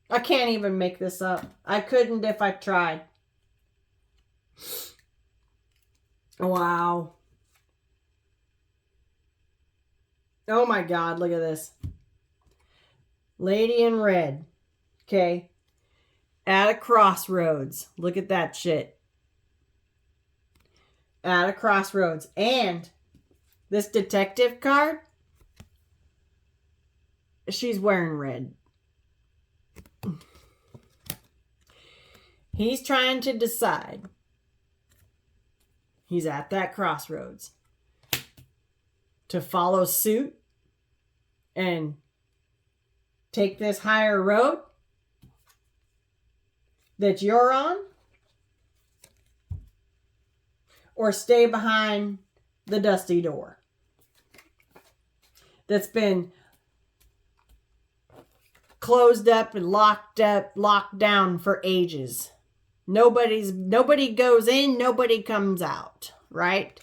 I can't even make this up. I couldn't if I tried. Wow. Oh my God, look at this. Lady in red. Okay. At a crossroads. Look at that shit. At a crossroads. And this detective card, she's wearing red. He's trying to decide. He's at that crossroads. To follow suit and take this higher road that you're on, or stay behind the dusty door that's been closed up and locked down for ages. Nobody goes in, nobody comes out, right?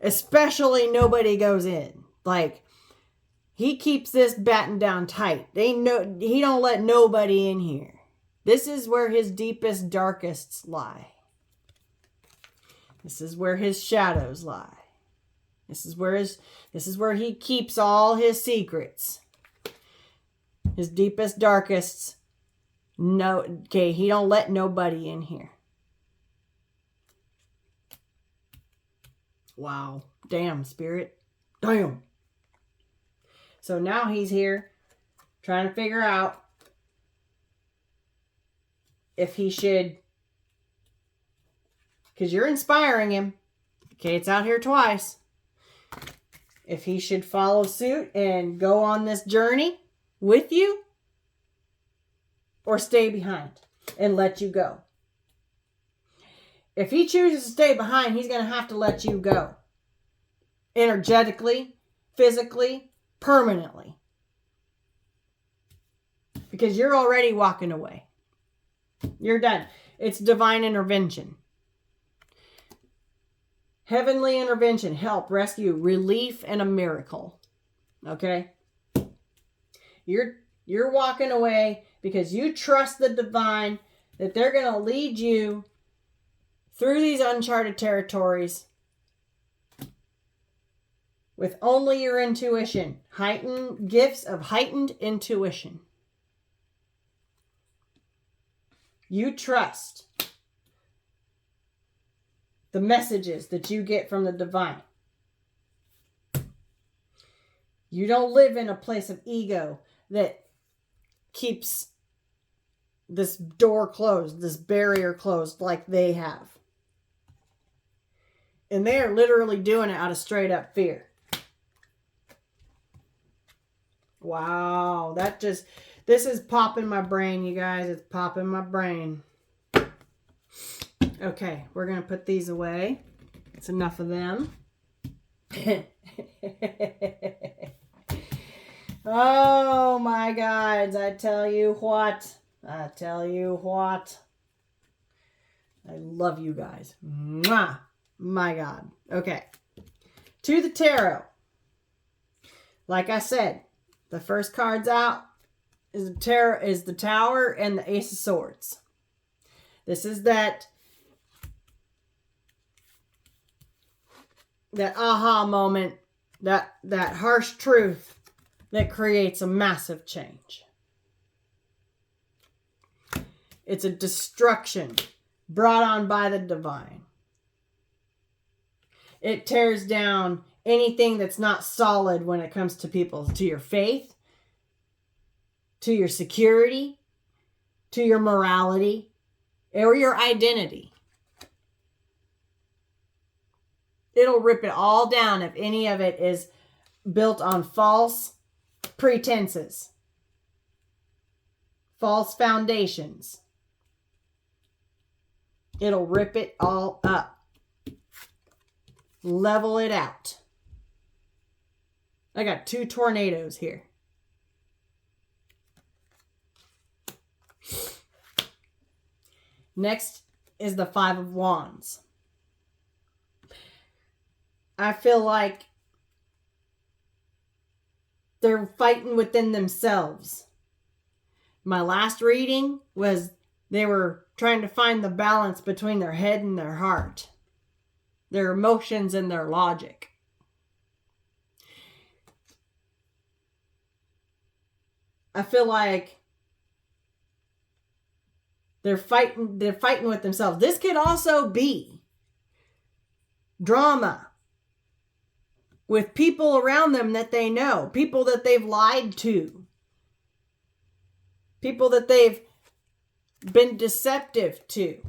Especially nobody goes in. Like, he keeps this battened down tight. He don't let nobody in here. This is where his deepest, darkests lie. This is where his shadows lie. This is where he keeps all his secrets. His deepest, darkests. He don't let nobody in here. Wow. Damn, Spirit. Damn. So now he's here trying to figure out if he should because you're inspiring him. Okay, it's out here twice. If he should follow suit and go on this journey with you, or stay behind and let you go. If he chooses to stay behind, he's going to have to let you go. Energetically, physically, permanently. Because you're already walking away. You're done. It's divine intervention. Heavenly intervention, help, rescue, relief, and a miracle. Okay? You're walking away because you trust the divine that they're going to lead you through these uncharted territories with only your intuition. Heightened gifts of heightened intuition. You trust the messages that you get from the divine. You don't live in a place of ego that keeps this door closed, this barrier closed like they have. And they are literally doing it out of straight up fear. Wow, this is popping my brain, you guys. It's popping my brain. Okay, we're going to put these away. It's enough of them. Oh my God, I tell you what. I love you guys. Mwah! My God. Okay. To the tarot. Like I said, the first cards out is the Tower and the Ace of Swords. This is that aha moment, that harsh truth that creates a massive change. It's a destruction brought on by the divine. It tears down anything that's not solid when it comes to people, to your faith, to your security, to your morality, or your identity. It'll rip it all down if any of it is built on false pretenses, false foundations. It'll rip it all up. Level it out. I got 2 tornadoes here. Next is the 5 of Wands. I feel like they're fighting within themselves. My last reading was they were trying to find the balance between their head and their heart, their emotions and their logic. I feel like they're fighting with themselves. This could also be drama with people around them that they know, people that they've lied to, people that they've been deceptive to,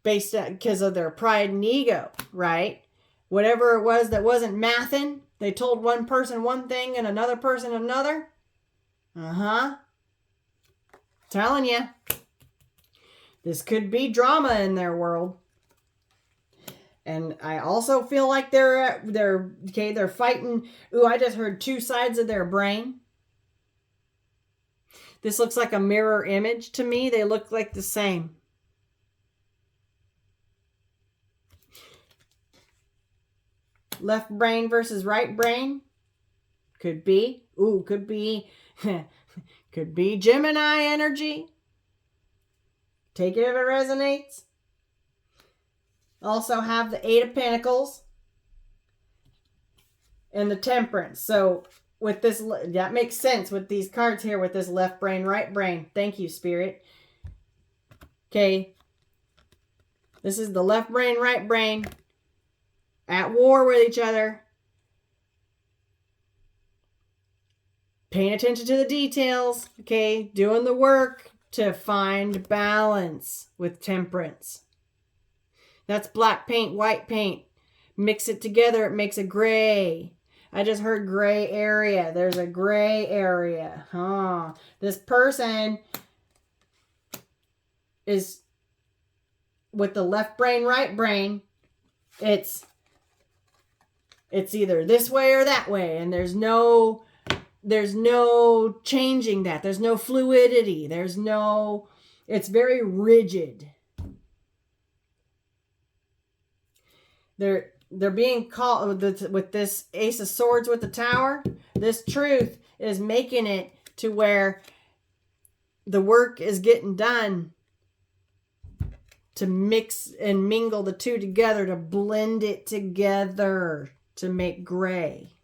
based on because of their pride and ego, right? Whatever it was that wasn't mathing, they told one person one thing and another person another. Telling you, this could be drama in their world. And I also feel like they're fighting. Ooh, I just heard 2 sides of their brain. This looks like a mirror image to me. They look like the same. Left brain versus right brain. Could be. Ooh, could be. Could be Gemini energy. Take it if it resonates. Also have the 8 of Pentacles and the Temperance. So with this, that makes sense with these cards here with this left brain, right brain. Thank you, Spirit. Okay. This is the left brain, right brain at war with each other. Paying attention to the details. Okay. Doing the work. to find balance with temperance. That's black paint, white paint. Mix it together, it makes a gray. I just heard gray area. There's a gray area. This person is with the left brain, right brain. It's either this way or that way, and there's no changing that. There's no fluidity. It's very rigid. They're being called with this Ace of Swords with the Tower. This truth is making it to where the work is getting done to mix and mingle the two together, to blend it together to make gray.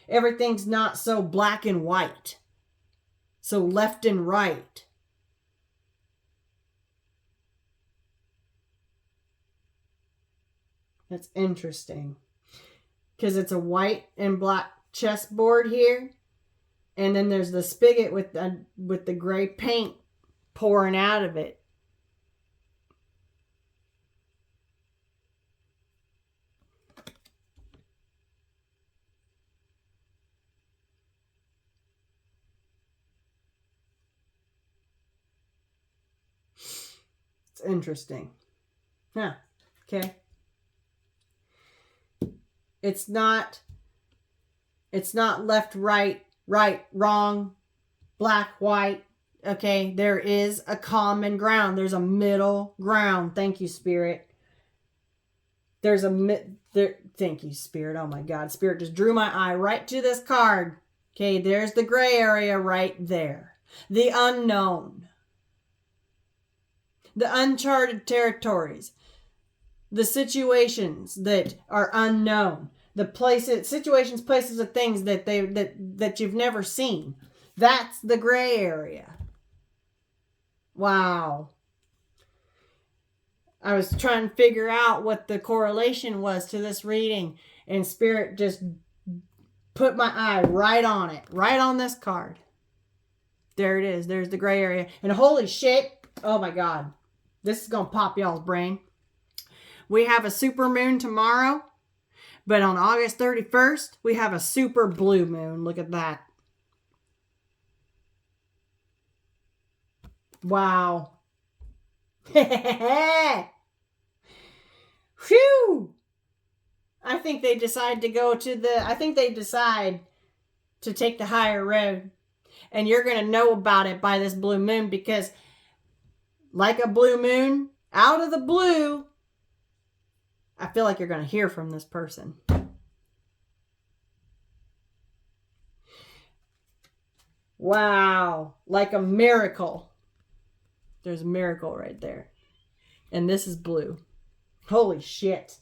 Everything's not so black and white, so left and right. That's interesting, because it's a white and black chessboard here, and then there's the spigot with the gray paint pouring out of it. It's interesting. Okay. It's not left, right, wrong, black, white. Okay. There is a common ground. There's a middle ground. Thank you, Spirit. Thank you, Spirit. Oh my God. Spirit just drew my eye right to this card. Okay. There's the gray area right there. The unknown. The uncharted territories. The situations that are unknown. The places, situations, places, of things that you've never seen. That's the gray area. Wow. I was trying to figure out what the correlation was to this reading, and Spirit just put my eye right on it. Right on this card. There it is. There's the gray area. And holy shit. Oh my God. This is going to pop y'all's brain. We have a super moon tomorrow. But on August 31st, we have a super blue moon. Look at that. Wow. Phew. I think they decide to take the higher road. And you're going to know about it by this blue moon, because like a blue moon, out of the blue, I feel like you're going to hear from this person. Wow. Like a miracle. There's a miracle right there. And this is blue. Holy shit.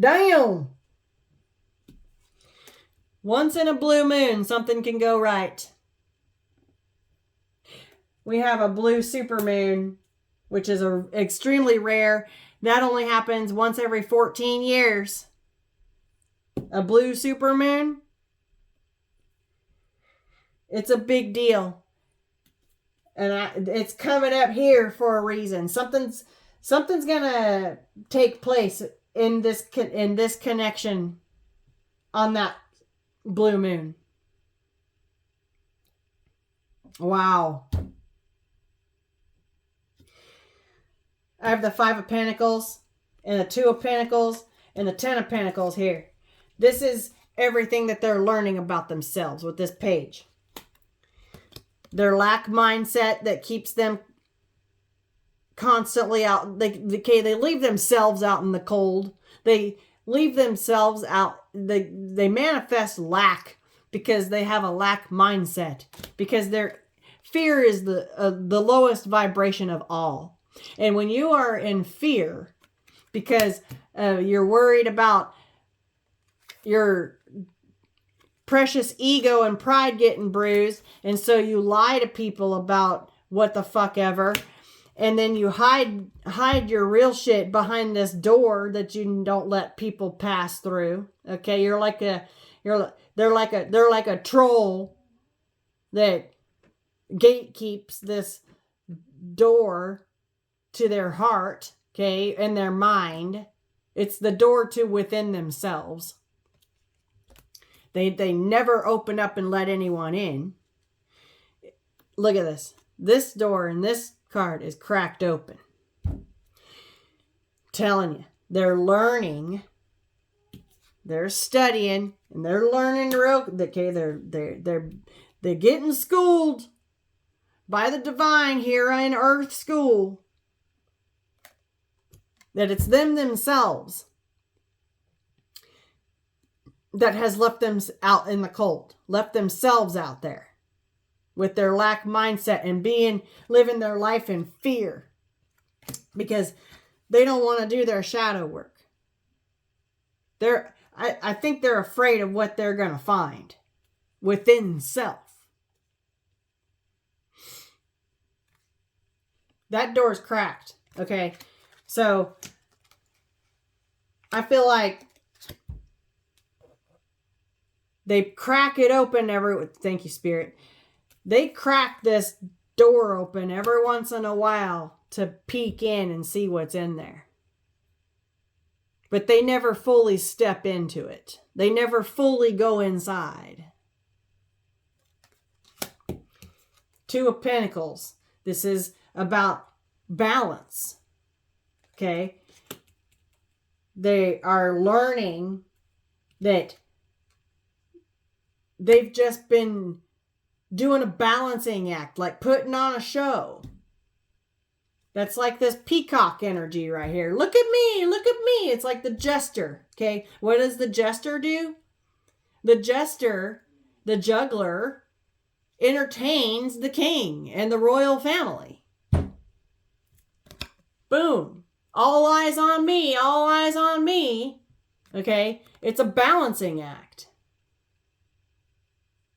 Damn. Once in a blue moon, something can go right. We have a blue supermoon, which is extremely rare. That only happens once every 14 years. A blue supermoon. It's a big deal. And it's coming up here for a reason. Something's going to take place in this connection on that blue moon. Wow. I have the 5 of Pentacles and the 2 of Pentacles and the 10 of Pentacles here. This is everything that they're learning about themselves with this page. Their lack mindset that keeps them constantly out. They leave themselves out in the cold. They leave themselves out. They manifest lack because they have a lack mindset. Because their fear is the lowest vibration of all. And when you are in fear because you're worried about your precious ego and pride getting bruised. And so you lie to people about what the fuck ever. And then you hide your real shit behind this door that you don't let people pass through. Okay, they're like a troll that gatekeeps this door to their heart, okay, and their mind. It's the door to within themselves. They never open up and let anyone in. Look at this. This door in this card is cracked open. Telling you, they're learning, they're studying, and they're learning real. Okay, they're getting schooled by the divine here in Earth School. That it's them themselves that has left them out in the cold, left themselves out there with their lack mindset and living their life in fear because they don't want to do their shadow work. I think they're afraid of what they're going to find within self. That door's cracked. Okay. So I feel like they crack it open thank you, Spirit. They crack this door open every once in a while to peek in and see what's in there. But they never fully step into it. They never fully go inside. Two of Pentacles. This is about balance. Okay? They are learning that they've just been doing a balancing act, like putting on a show. That's like this peacock energy right here. Look at me, look at me. It's like the jester, okay? What does the jester do? The jester, the juggler, entertains the king and the royal family. Boom. All eyes on me, all eyes on me. Okay? It's a balancing act.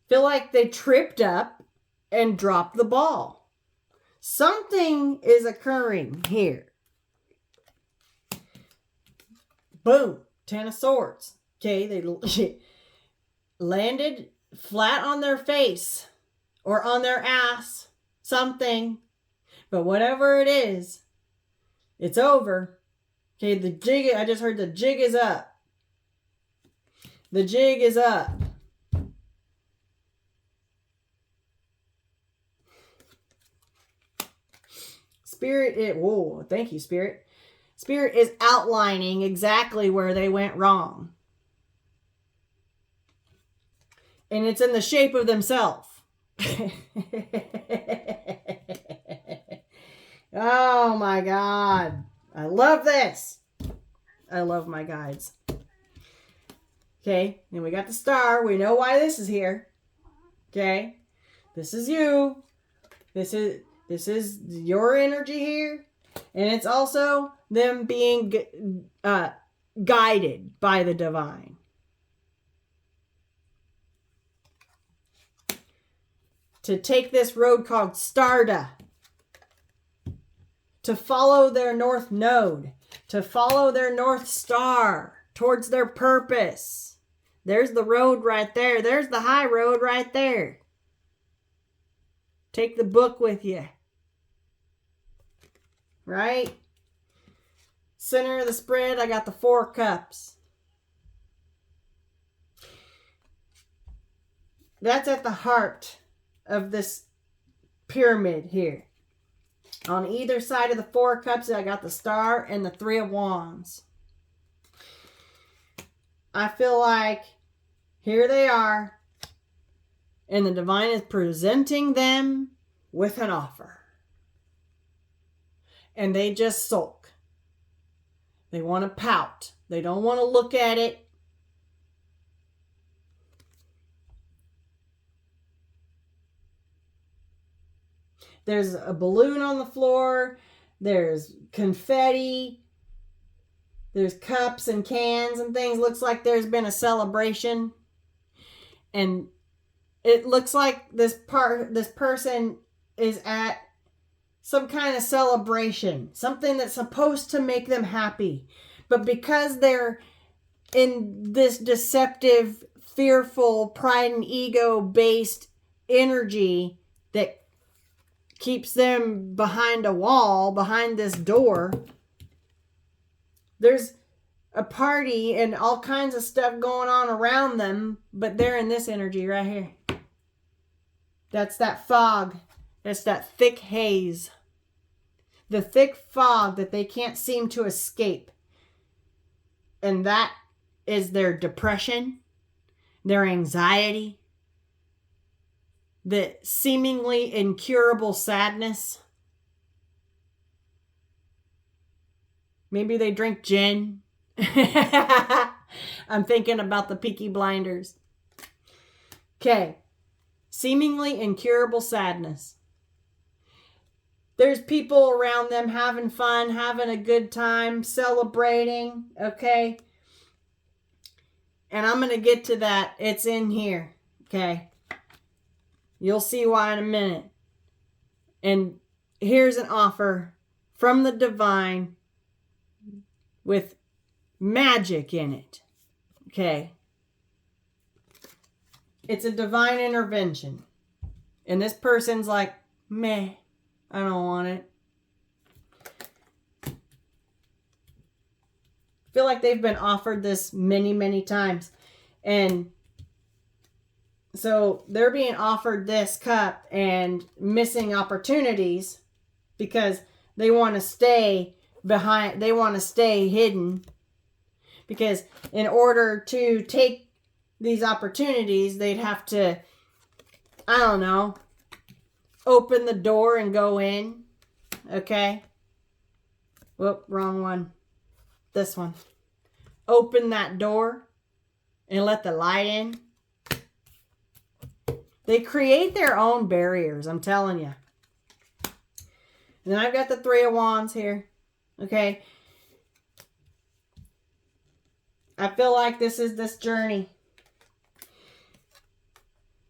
Feel like they tripped up and dropped the ball. Something is occurring here. Boom. 10 of Swords. Okay, they landed flat on their face or on their ass. Something. But whatever it is, it's over. Okay, I just heard the jig is up. The jig is up. Whoa, thank you, Spirit. Spirit is outlining exactly where they went wrong. And it's in the shape of themselves. Oh my God. I love this. I love my guides. Okay, and we got the star. We know why this is here. Okay, this is you. This is your energy here. And it's also them being guided by the divine. To take this road called Starda. To follow their north node. To follow their north star towards their purpose. There's the road right there. There's the high road right there. Take the book with you. Right? Center of the spread, I got the 4 cups. That's at the heart of this pyramid here. On either side of the 4 cups, I got the star and the 3 of wands. I feel like here they are, and the divine is presenting them with an offer. And they just sulk. They want to pout. They don't want to look at it. There's a balloon on the floor. There's confetti. There's cups and cans and things. Looks like there's been a celebration. And it looks like this person is at some kind of celebration, something that's supposed to make them happy. But because they're in this deceptive, fearful, pride and ego based energy that keeps them behind a wall, behind this door, there's a party and all kinds of stuff going on around them, but they're in this energy right here. That's that fog. That's that thick haze. The thick fog that they can't seem to escape. And that is their depression, their anxiety, the seemingly incurable sadness. Maybe they drink gin. I'm thinking about the Peaky Blinders. Okay. Seemingly incurable sadness. There's people around them having fun, having a good time, celebrating, okay? And I'm going to get to that. It's in here, okay? You'll see why in a minute. And here's an offer from the divine with magic in it, okay? It's a divine intervention. And this person's like, meh, I don't want it. I feel like they've been offered this many, many times. And so they're being offered this cup and missing opportunities because they want to stay behind. They want to stay hidden. Because in order to take these opportunities, they'd have to, I don't know, open the door and go in. Okay? Whoop, wrong one. This one. Open that door and let the light in. They create their own barriers, I'm telling you. And then I've got the Three of Wands here. Okay? I feel like this is this journey.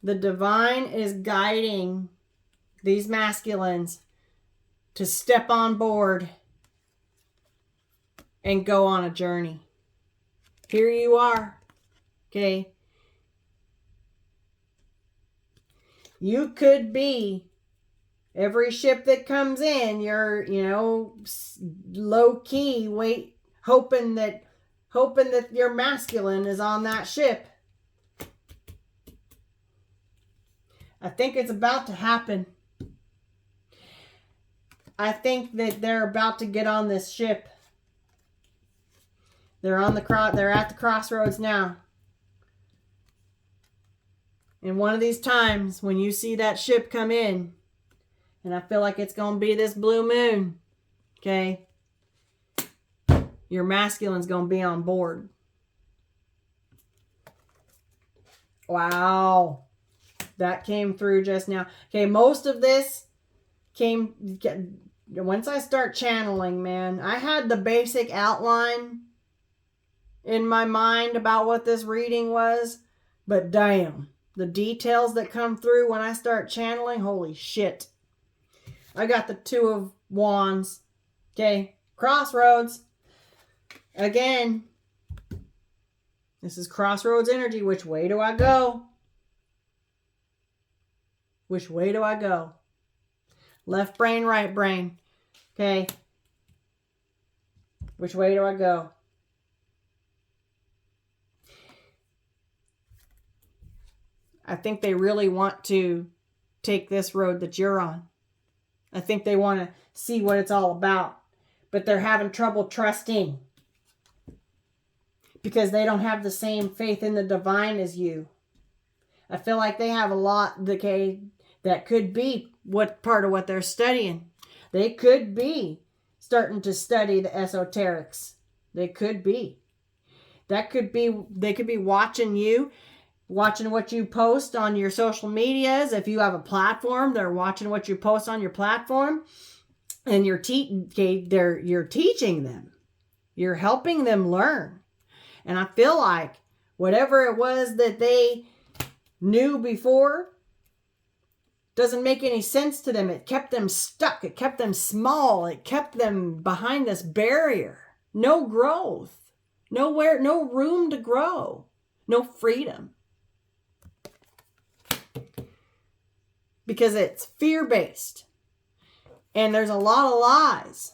The divine is guiding these masculines to step on board and go on a journey. Here you are. Okay. You could be every ship that comes in, you're, low key, hoping that your masculine is on that ship. I think it's about to happen. I think that they're about to get on this ship. They're at the crossroads now. And one of these times when you see that ship come in, and I feel like it's going to be this blue moon, okay? Your masculine's going to be on board. Wow. That came through just now. Okay, most of this came... Once I start channeling, man, I had the basic outline in my mind about what this reading was. But damn, the details that come through when I start channeling, holy shit. I got the Two of Wands. Okay, crossroads. Again, this is crossroads energy. Which way do I go? Which way do I go? Left brain, right brain. Okay. Which way do I go? I think they really want to take this road that you're on. I think they want to see what it's all about. But they're having trouble trusting. Because they don't have the same faith in the divine as you. I feel like they have a lot, okay, that could be what part of what they're studying. They could be starting to study the esoterics. They could be. That could be, they could be watching you, watching what you post on your social medias. If you have a platform, they're watching what you post on your platform. And you're teaching them. You're helping them learn. And I feel like whatever it was that they knew before doesn't make any sense to them. It kept them stuck. It kept them small. It kept them behind this barrier. No growth. Nowhere, no room to grow. No freedom. Because it's fear-based. And there's a lot of lies.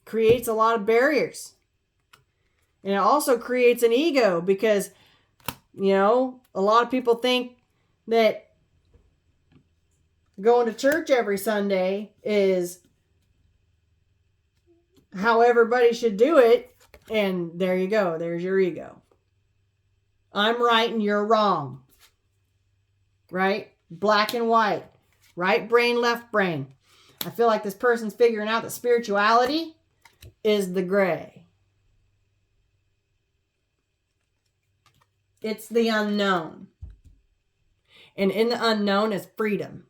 Creates a lot of barriers. And it also creates an ego because, you know, a lot of people think that going to church every Sunday is how everybody should do it. And there you go. There's your ego. I'm right and you're wrong. Right? Black and white. Right brain, left brain. I feel like this person's figuring out that spirituality is the gray. It's the unknown. And in the unknown is freedom.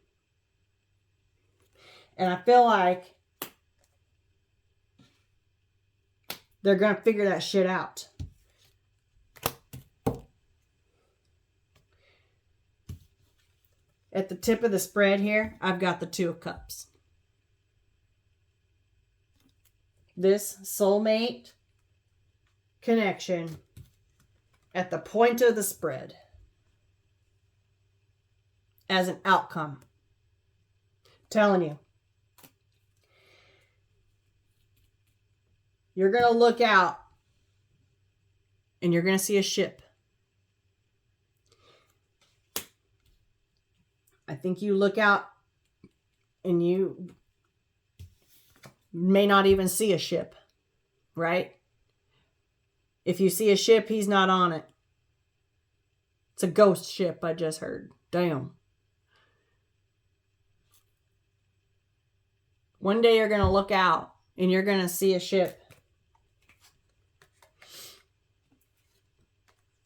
And I feel like they're going to figure that shit out. At the tip of the spread here, I've got the Two of Cups. This soulmate connection at the point of the spread as an outcome. Telling you. You're going to look out and you're going to see a ship. I think you look out and you may not even see a ship, right? If you see a ship, he's not on it. It's a ghost ship, I just heard. Damn. One day you're going to look out and you're going to see a ship.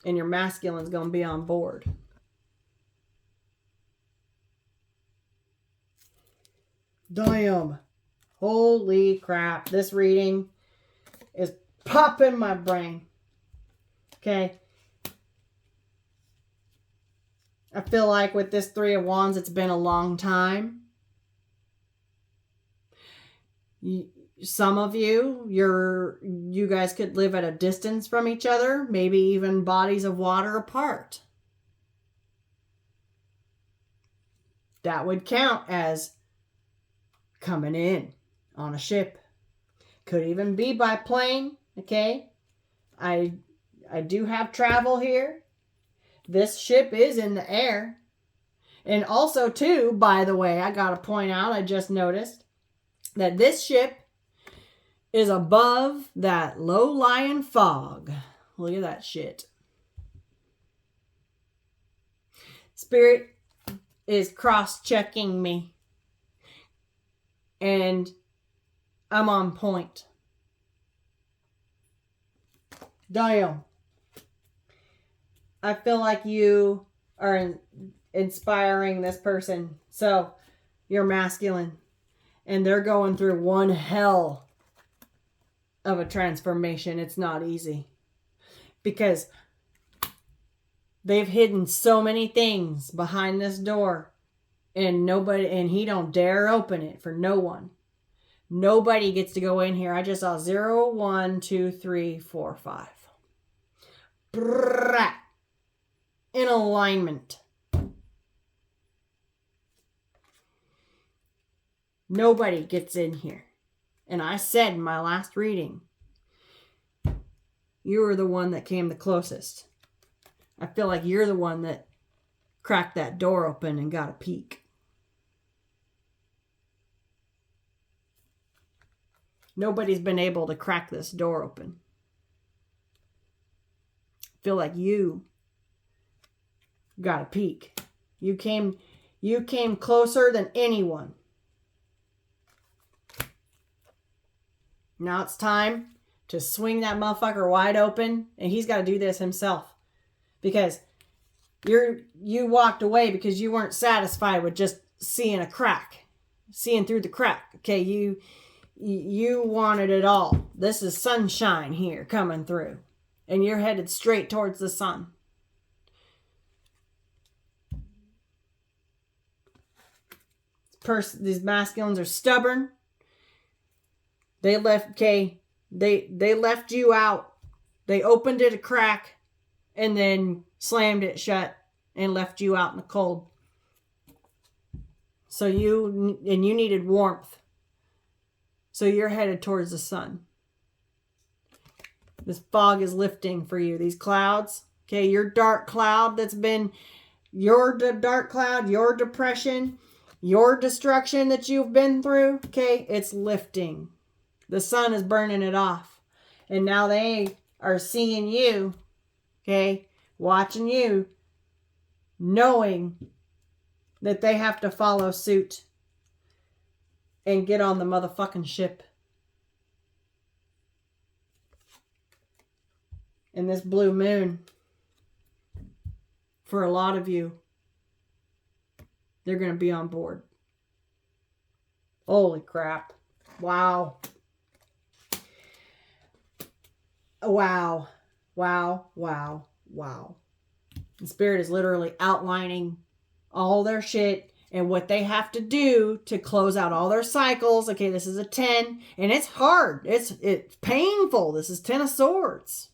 And your masculine's going to be on board. Damn. Holy crap. This reading is popping my brain. Okay. I feel like with this Three of Wands, it's been a long time. Some of you guys could live at a distance from each other, maybe even bodies of water apart. That would count as coming in on a ship. Could even be by plane, okay? I do have travel here. This ship is in the air. And also, too, by the way, I got to point out, I just noticed that this ship is above that low-lying fog. Look at that shit. Spirit is cross-checking me. And I'm on point. Damn. I feel like you are inspiring this person. So, you're masculine. And they're going through one hell of a transformation. It's not easy. Because they've hidden so many things behind this door. And he don't dare open it for no one. Nobody gets to go in here. I just saw 0, 1, 2, 3, 4, 5. Brrrr. In alignment. Nobody gets in here. And I said in my last reading, you were the one that came the closest. I feel like you're the one that cracked that door open and got a peek. Nobody's been able to crack this door open. I feel like you got a peek. You came closer than anyone. Now it's time to swing that motherfucker wide open, and he's got to do this himself. Because you walked away because you weren't satisfied with just seeing a crack. Seeing through the crack. Okay, you wanted it all. This is sunshine here coming through. and you're headed straight towards the sun. These masculines are stubborn. They left they left you out. They opened it a crack and then slammed it shut and left you out in the cold. So you needed warmth. So you're headed towards the sun. This fog is lifting for you. These clouds, okay, your dark cloud that's been your dark cloud, your depression, your destruction that you've been through, okay, it's lifting. The sun is burning it off. And now they are seeing you, okay, watching you, knowing that they have to follow suit and get on the motherfucking ship. And this blue moon, for a lot of you, they're going to be on board. Holy crap. Wow. Wow. Wow. Wow. Wow. The Spirit is literally outlining all their shit and what they have to do to close out all their cycles. Okay, this is a 10, and it's hard. It's painful. This is 10 of Swords.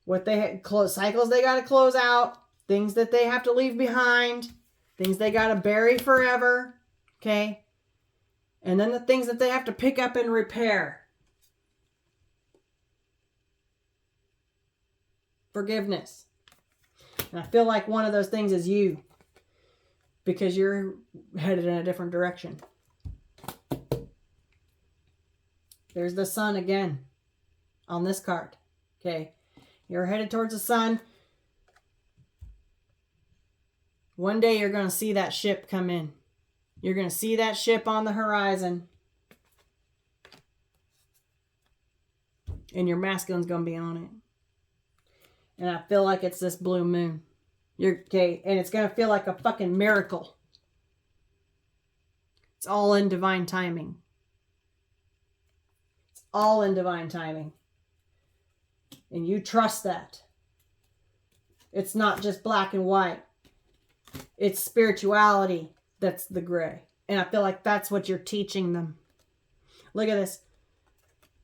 What they had, cycles they got to close out, things that they have to leave behind, things they got to bury forever, okay? And then the things that they have to pick up and repair. Forgiveness. And I feel like one of those things is you, because you're headed in a different direction. There's the sun again on this card, okay? You're headed towards the sun. One day you're going to see that ship come in. You're going to see that ship on the horizon. And your masculine's going to be on it. And I feel like it's this blue moon. You're okay. And it's going to feel like a fucking miracle. It's all in divine timing. It's all in divine timing. And you trust that. It's not just black and white. It's spirituality that's the gray. And I feel like that's what you're teaching them. Look at this.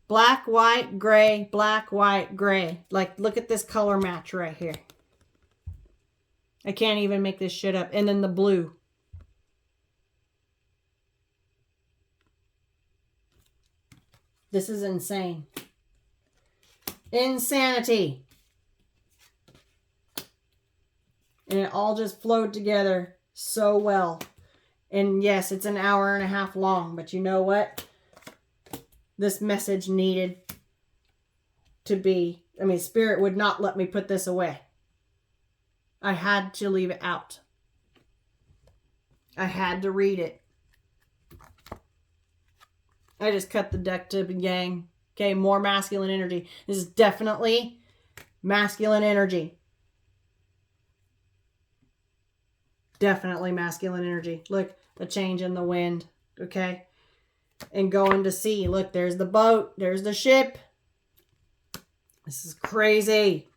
Black, white, gray, black, white, gray. Like, look at this color match right here. I can't even make this shit up. And then the blue. This is insane. Insanity. And it all just flowed together so well. And yes, it's an hour and a half long, but you know what? This message needed to be, Spirit would not let me put this away. I had to leave it out. I had to read it. I just cut the deck to yang. Okay, more masculine energy. This is definitely masculine energy. Definitely masculine energy. Look, a change in the wind. Okay. And going to sea. Look, there's the boat. There's the ship. This is crazy.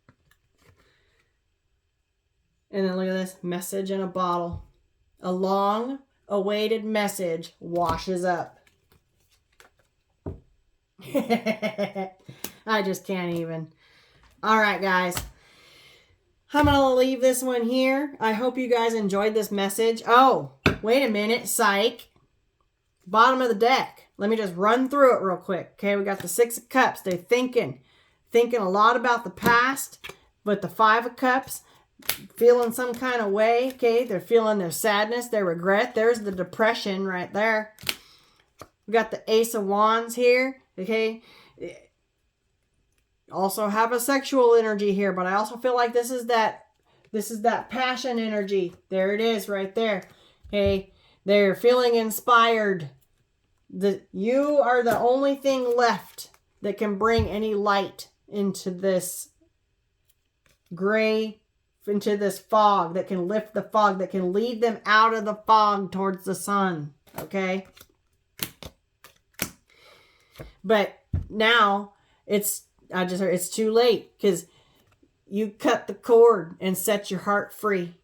And then look at this. Message in a bottle. A long-awaited message washes up. I just can't even. All right, guys. I'm going to leave this one here. I hope you guys enjoyed this message. Oh, wait a minute. Psych. Bottom of the deck. Let me just run through it real quick. Okay, we got the 6 of Cups. They're thinking a lot about the past. But the 5 of Cups, feeling some kind of way. Okay, they're feeling their sadness, their regret. There's the depression right there. We got the Ace of Wands here. Okay. Also have a sexual energy here, but I also feel like this is that passion energy. There it is right there. Okay. They're feeling inspired. You are the only thing left that can bring any light into this gray, into this fog, that can lift the fog, that can lead them out of the fog towards the sun. Okay. But now it's too late, because you cut the cord and set your heart free.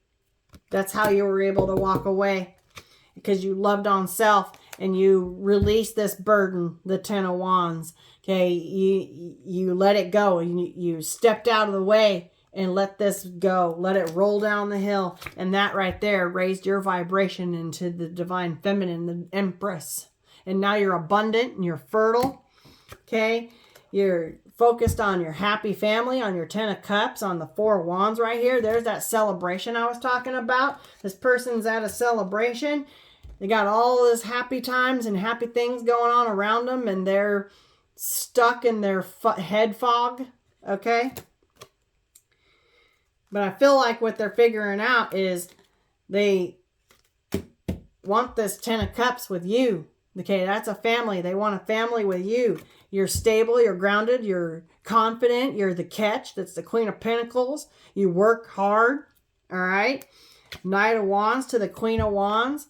That's how you were able to walk away, because you loved on self and you released this burden, the Ten of Wands. Okay, you let it go. You stepped out of the way and let this go. Let it roll down the hill. And that right there raised your vibration into the divine feminine, the Empress. And now you're abundant and you're fertile. Okay, you're focused on your happy family, on your Ten of Cups, on the Four of Wands right here. There's that celebration I was talking about. This person's at a celebration. They got all this happy times and happy things going on around them, and they're stuck in their head fog, okay? But I feel like what they're figuring out is they want this Ten of Cups with you. Okay, that's a family. They want a family with you. You're stable, you're grounded, you're confident, you're the catch. That's the Queen of Pentacles. You work hard, all right? Knight of Wands to the Queen of Wands.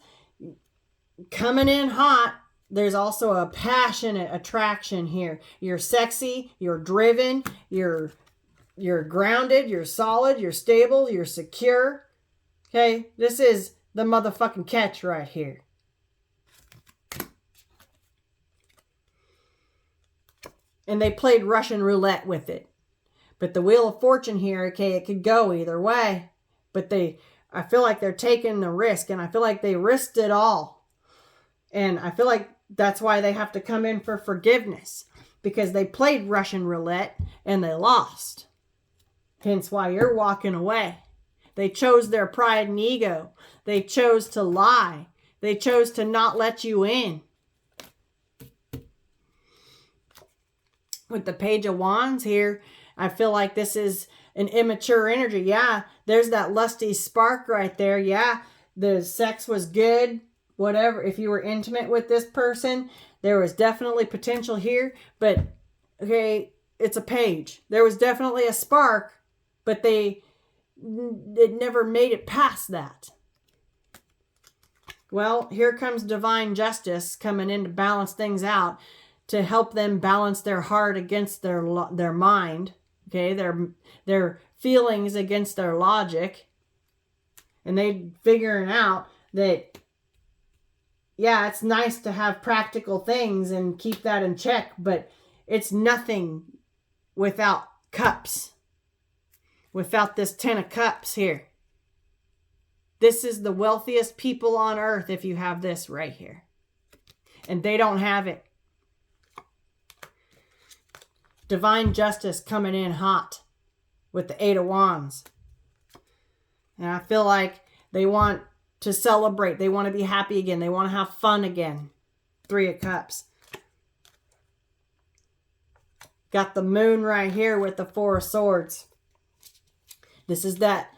Coming in hot. There's also a passionate attraction here. You're sexy, you're driven, you're grounded, you're solid, you're stable, you're secure. Okay, this is the motherfucking catch right here. And they played Russian roulette with it. But the Wheel of Fortune here, okay, it could go either way. But I feel like they're taking the risk, and I feel like they risked it all. And I feel like that's why they have to come in for forgiveness, because they played Russian roulette and they lost. Hence why you're walking away. They chose their pride and ego. They chose to lie. They chose to not let you in. With the Page of Wands here, I feel like this is an immature energy. Yeah, there's that lusty spark right there. Yeah, the sex was good. Whatever, if you were intimate with this person, there was definitely potential here. But, okay, it's a page. There was definitely a spark, but it never made it past that. Well, here comes divine justice coming in to balance things out, to help them balance their heart against their mind, okay, their feelings against their logic, and they figuring out that, yeah, it's nice to have practical things and keep that in check, but it's nothing without cups, without this Ten of Cups here. This is the wealthiest people on earth if you have this right here, and they don't have it. Divine justice coming in hot with the Eight of Wands. And I feel like they want to celebrate. They want to be happy again. They want to have fun again. Three of Cups. Got the Moon right here with the Four of Swords. This is that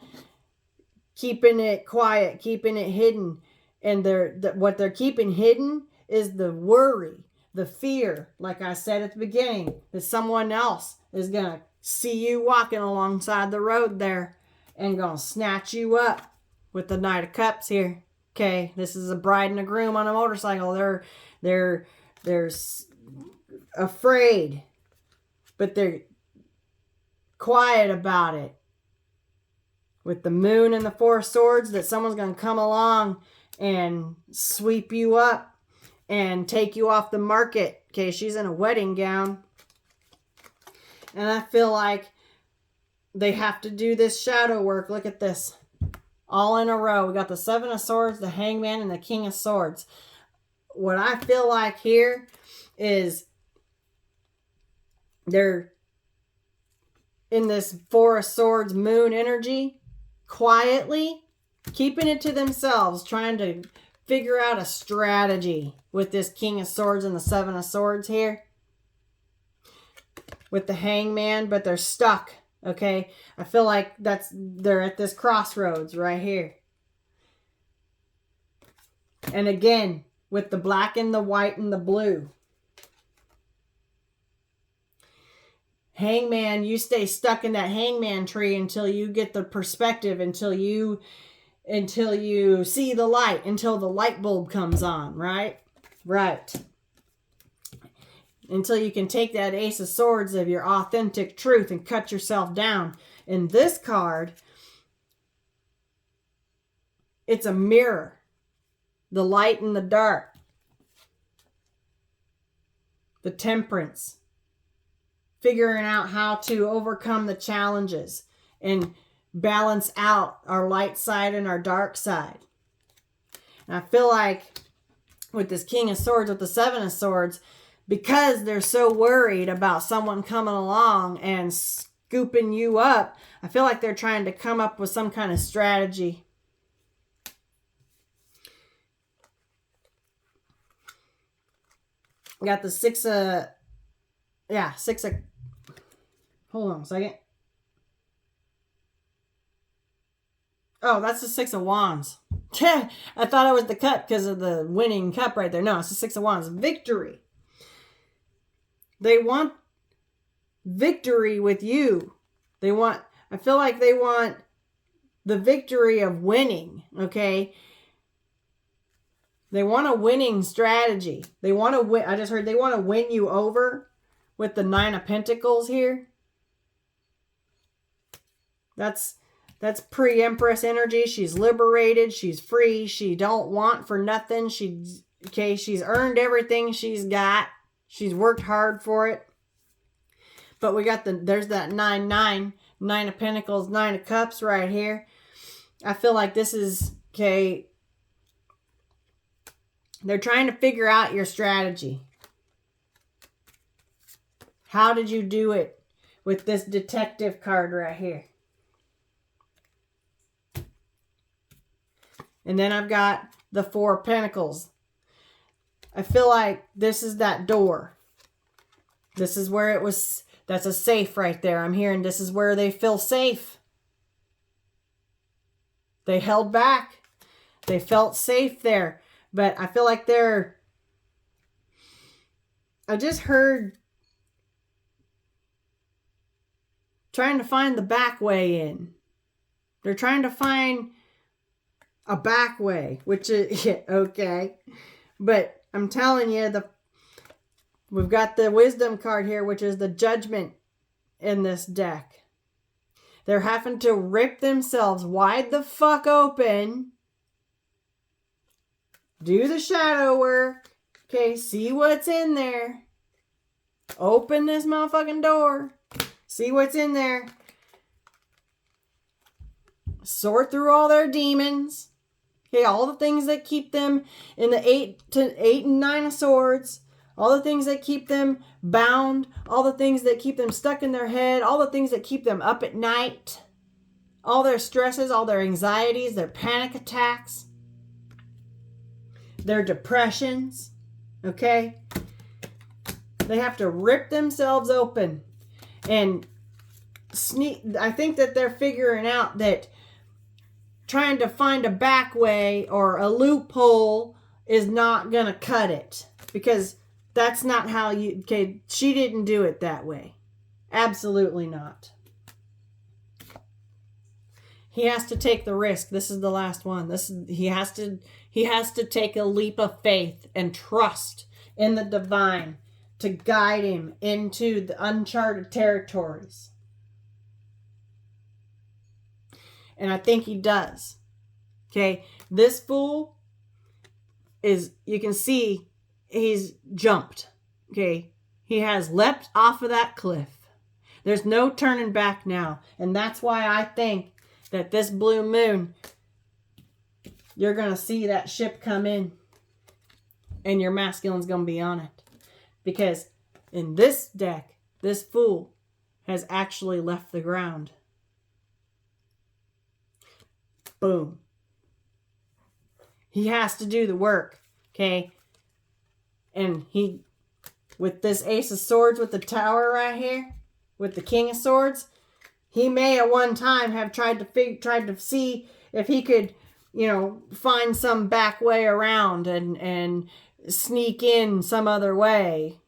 keeping it quiet, keeping it hidden. And what they're keeping hidden is the worry, the fear, like I said at the beginning, that someone else is going to see you walking alongside the road there and going to snatch you up. With the Knight of Cups here. Okay, this is a bride and a groom on a motorcycle. They're afraid, but they're quiet about it. With the Moon and the Four of Swords, that someone's going to come along and sweep you up and take you off the market. Okay, she's in a wedding gown. And I feel like they have to do this shadow work. Look at this. All in a row. We got the Seven of Swords, the Hangman, and the King of Swords. What I feel like here is they're in this Four of Swords Moon energy, quietly, keeping it to themselves, trying to figure out a strategy with this King of Swords and the Seven of Swords here. With the Hangman, but they're stuck. Okay, I feel like they're at this crossroads right here. And again, with the black and the white and the blue. Hangman, you stay stuck in that hangman tree until you get the perspective, until you see the light, until the light bulb comes on, right? Right. until you can take that Ace of Swords of your authentic truth and cut yourself down. In this card, it's a mirror. The light and the dark. The Temperance. Figuring out how to overcome the challenges and balance out our light side and our dark side. And I feel like with this King of Swords, with the Seven of Swords, because they're so worried about someone coming along and scooping you up, I feel like they're trying to come up with some kind of strategy. Got the six of, hold on a second. Oh, that's the Six of Wands. I thought it was the cup because of the winning cup right there. No, it's the Six of Wands. Victory. They want victory with you. I feel like they want the victory of winning, okay? They want a winning strategy. They want to win. I just heard they want to win you over with the Nine of Pentacles here. That's pre-Empress energy. She's liberated. She's free. She don't want for nothing. She's earned everything she's got. She's worked hard for it. But we got there's that 9 of Pentacles, 9 of Cups right here. I feel like this is, okay, they're trying to figure out your strategy. How did you do it with this Detective card right here? And then I've got the Four of Pentacles. I feel like this is that door. This is where it was, that's a safe right there. I'm hearing this is where they feel safe. They held back. They felt safe there. But I feel like I just heard trying to find the back way in. They're trying to find a back way, which is, okay. But I'm telling you, we've got the Wisdom card here, which is the Judgment in this deck. They're having to rip themselves wide the fuck open. Do the shadow work. Okay, see what's in there. Open this motherfucking door. See what's in there. Sort through all their demons. Okay, all the things that keep them in the 8 and 9 of Swords. All the things that keep them bound. All the things that keep them stuck in their head. All the things that keep them up at night. All their stresses, all their anxieties, their panic attacks. Their depressions. Okay? They have to rip themselves open. And I think that they're figuring out that trying to find a back way or a loophole is not going to cut it. Because that's not how you... Okay, she didn't do it that way. Absolutely not. He has to take the risk. This is the last one. He has to take a leap of faith and trust in the divine to guide him into the uncharted territories. And I think he does. Okay, this fool is, you can see he's jumped. Okay, he has leapt off of that cliff. There's no turning back now. And that's why I think that this blue moon, you're going to see that ship come in and your masculine's going to be on it. Because in this deck, this fool has actually left the ground. Boom. He has to do the work, okay? And he, with this Ace of Swords with the Tower right here, with the King of Swords, he may at one time have tried to see if he could, find some back way around and sneak in some other way.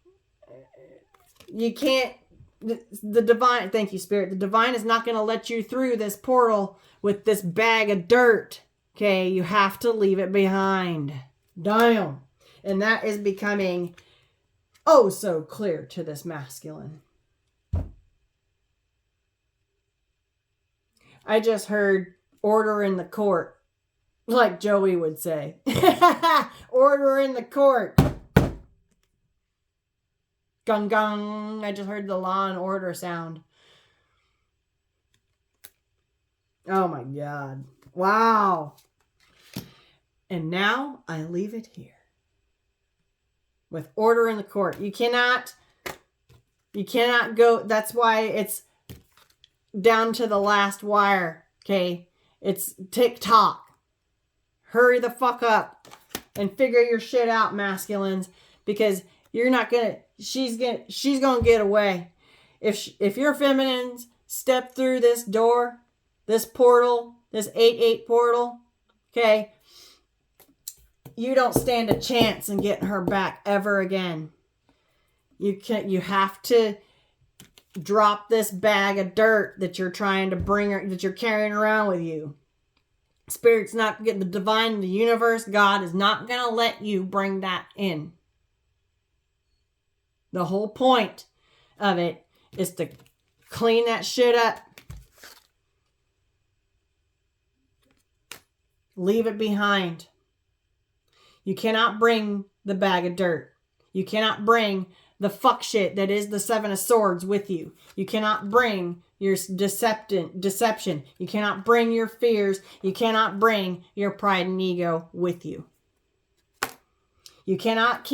You can't, the divine, thank you, Spirit, the divine is not going to let you through this portal with this bag of dirt. Okay, you have to leave it behind. Damn. And that is becoming oh so clear to this masculine. I just heard order in the court, like Joey would say. Order in the court. Gung gung. I just heard the Law and Order sound. Oh my God. Wow. And now I leave it here. With order in the court. You cannot go. That's why it's down to the last wire. Okay. It's tick-tock. Hurry the fuck up and figure your shit out, masculines, because you're not gonna, she's gonna get away. If your feminines step through this door, this portal, this 8-8 portal, okay, you don't stand a chance in getting her back ever again. You have to drop this bag of dirt that you're trying to bring her, that you're carrying around with you. Spirit's not getting the divine, the universe, God is not going to let you bring that in. The whole point of it is to clean that shit up. Leave it behind. You cannot bring the bag of dirt. You cannot bring the fuck shit that is the Seven of Swords with you. You cannot bring your deception. You cannot bring your fears. You cannot bring your pride and ego with you. You cannot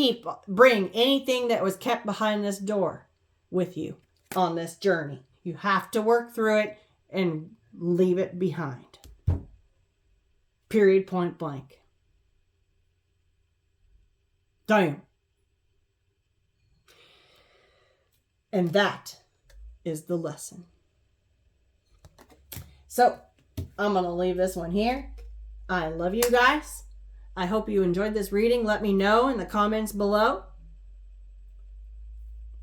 bring anything that was kept behind this door with you on this journey. You have to work through it and leave it behind. Period, point blank. Damn. And that is the lesson. So, I'm going to leave this one here. I love you guys. I hope you enjoyed this reading. Let me know in the comments below.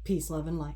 Peace, love, and light.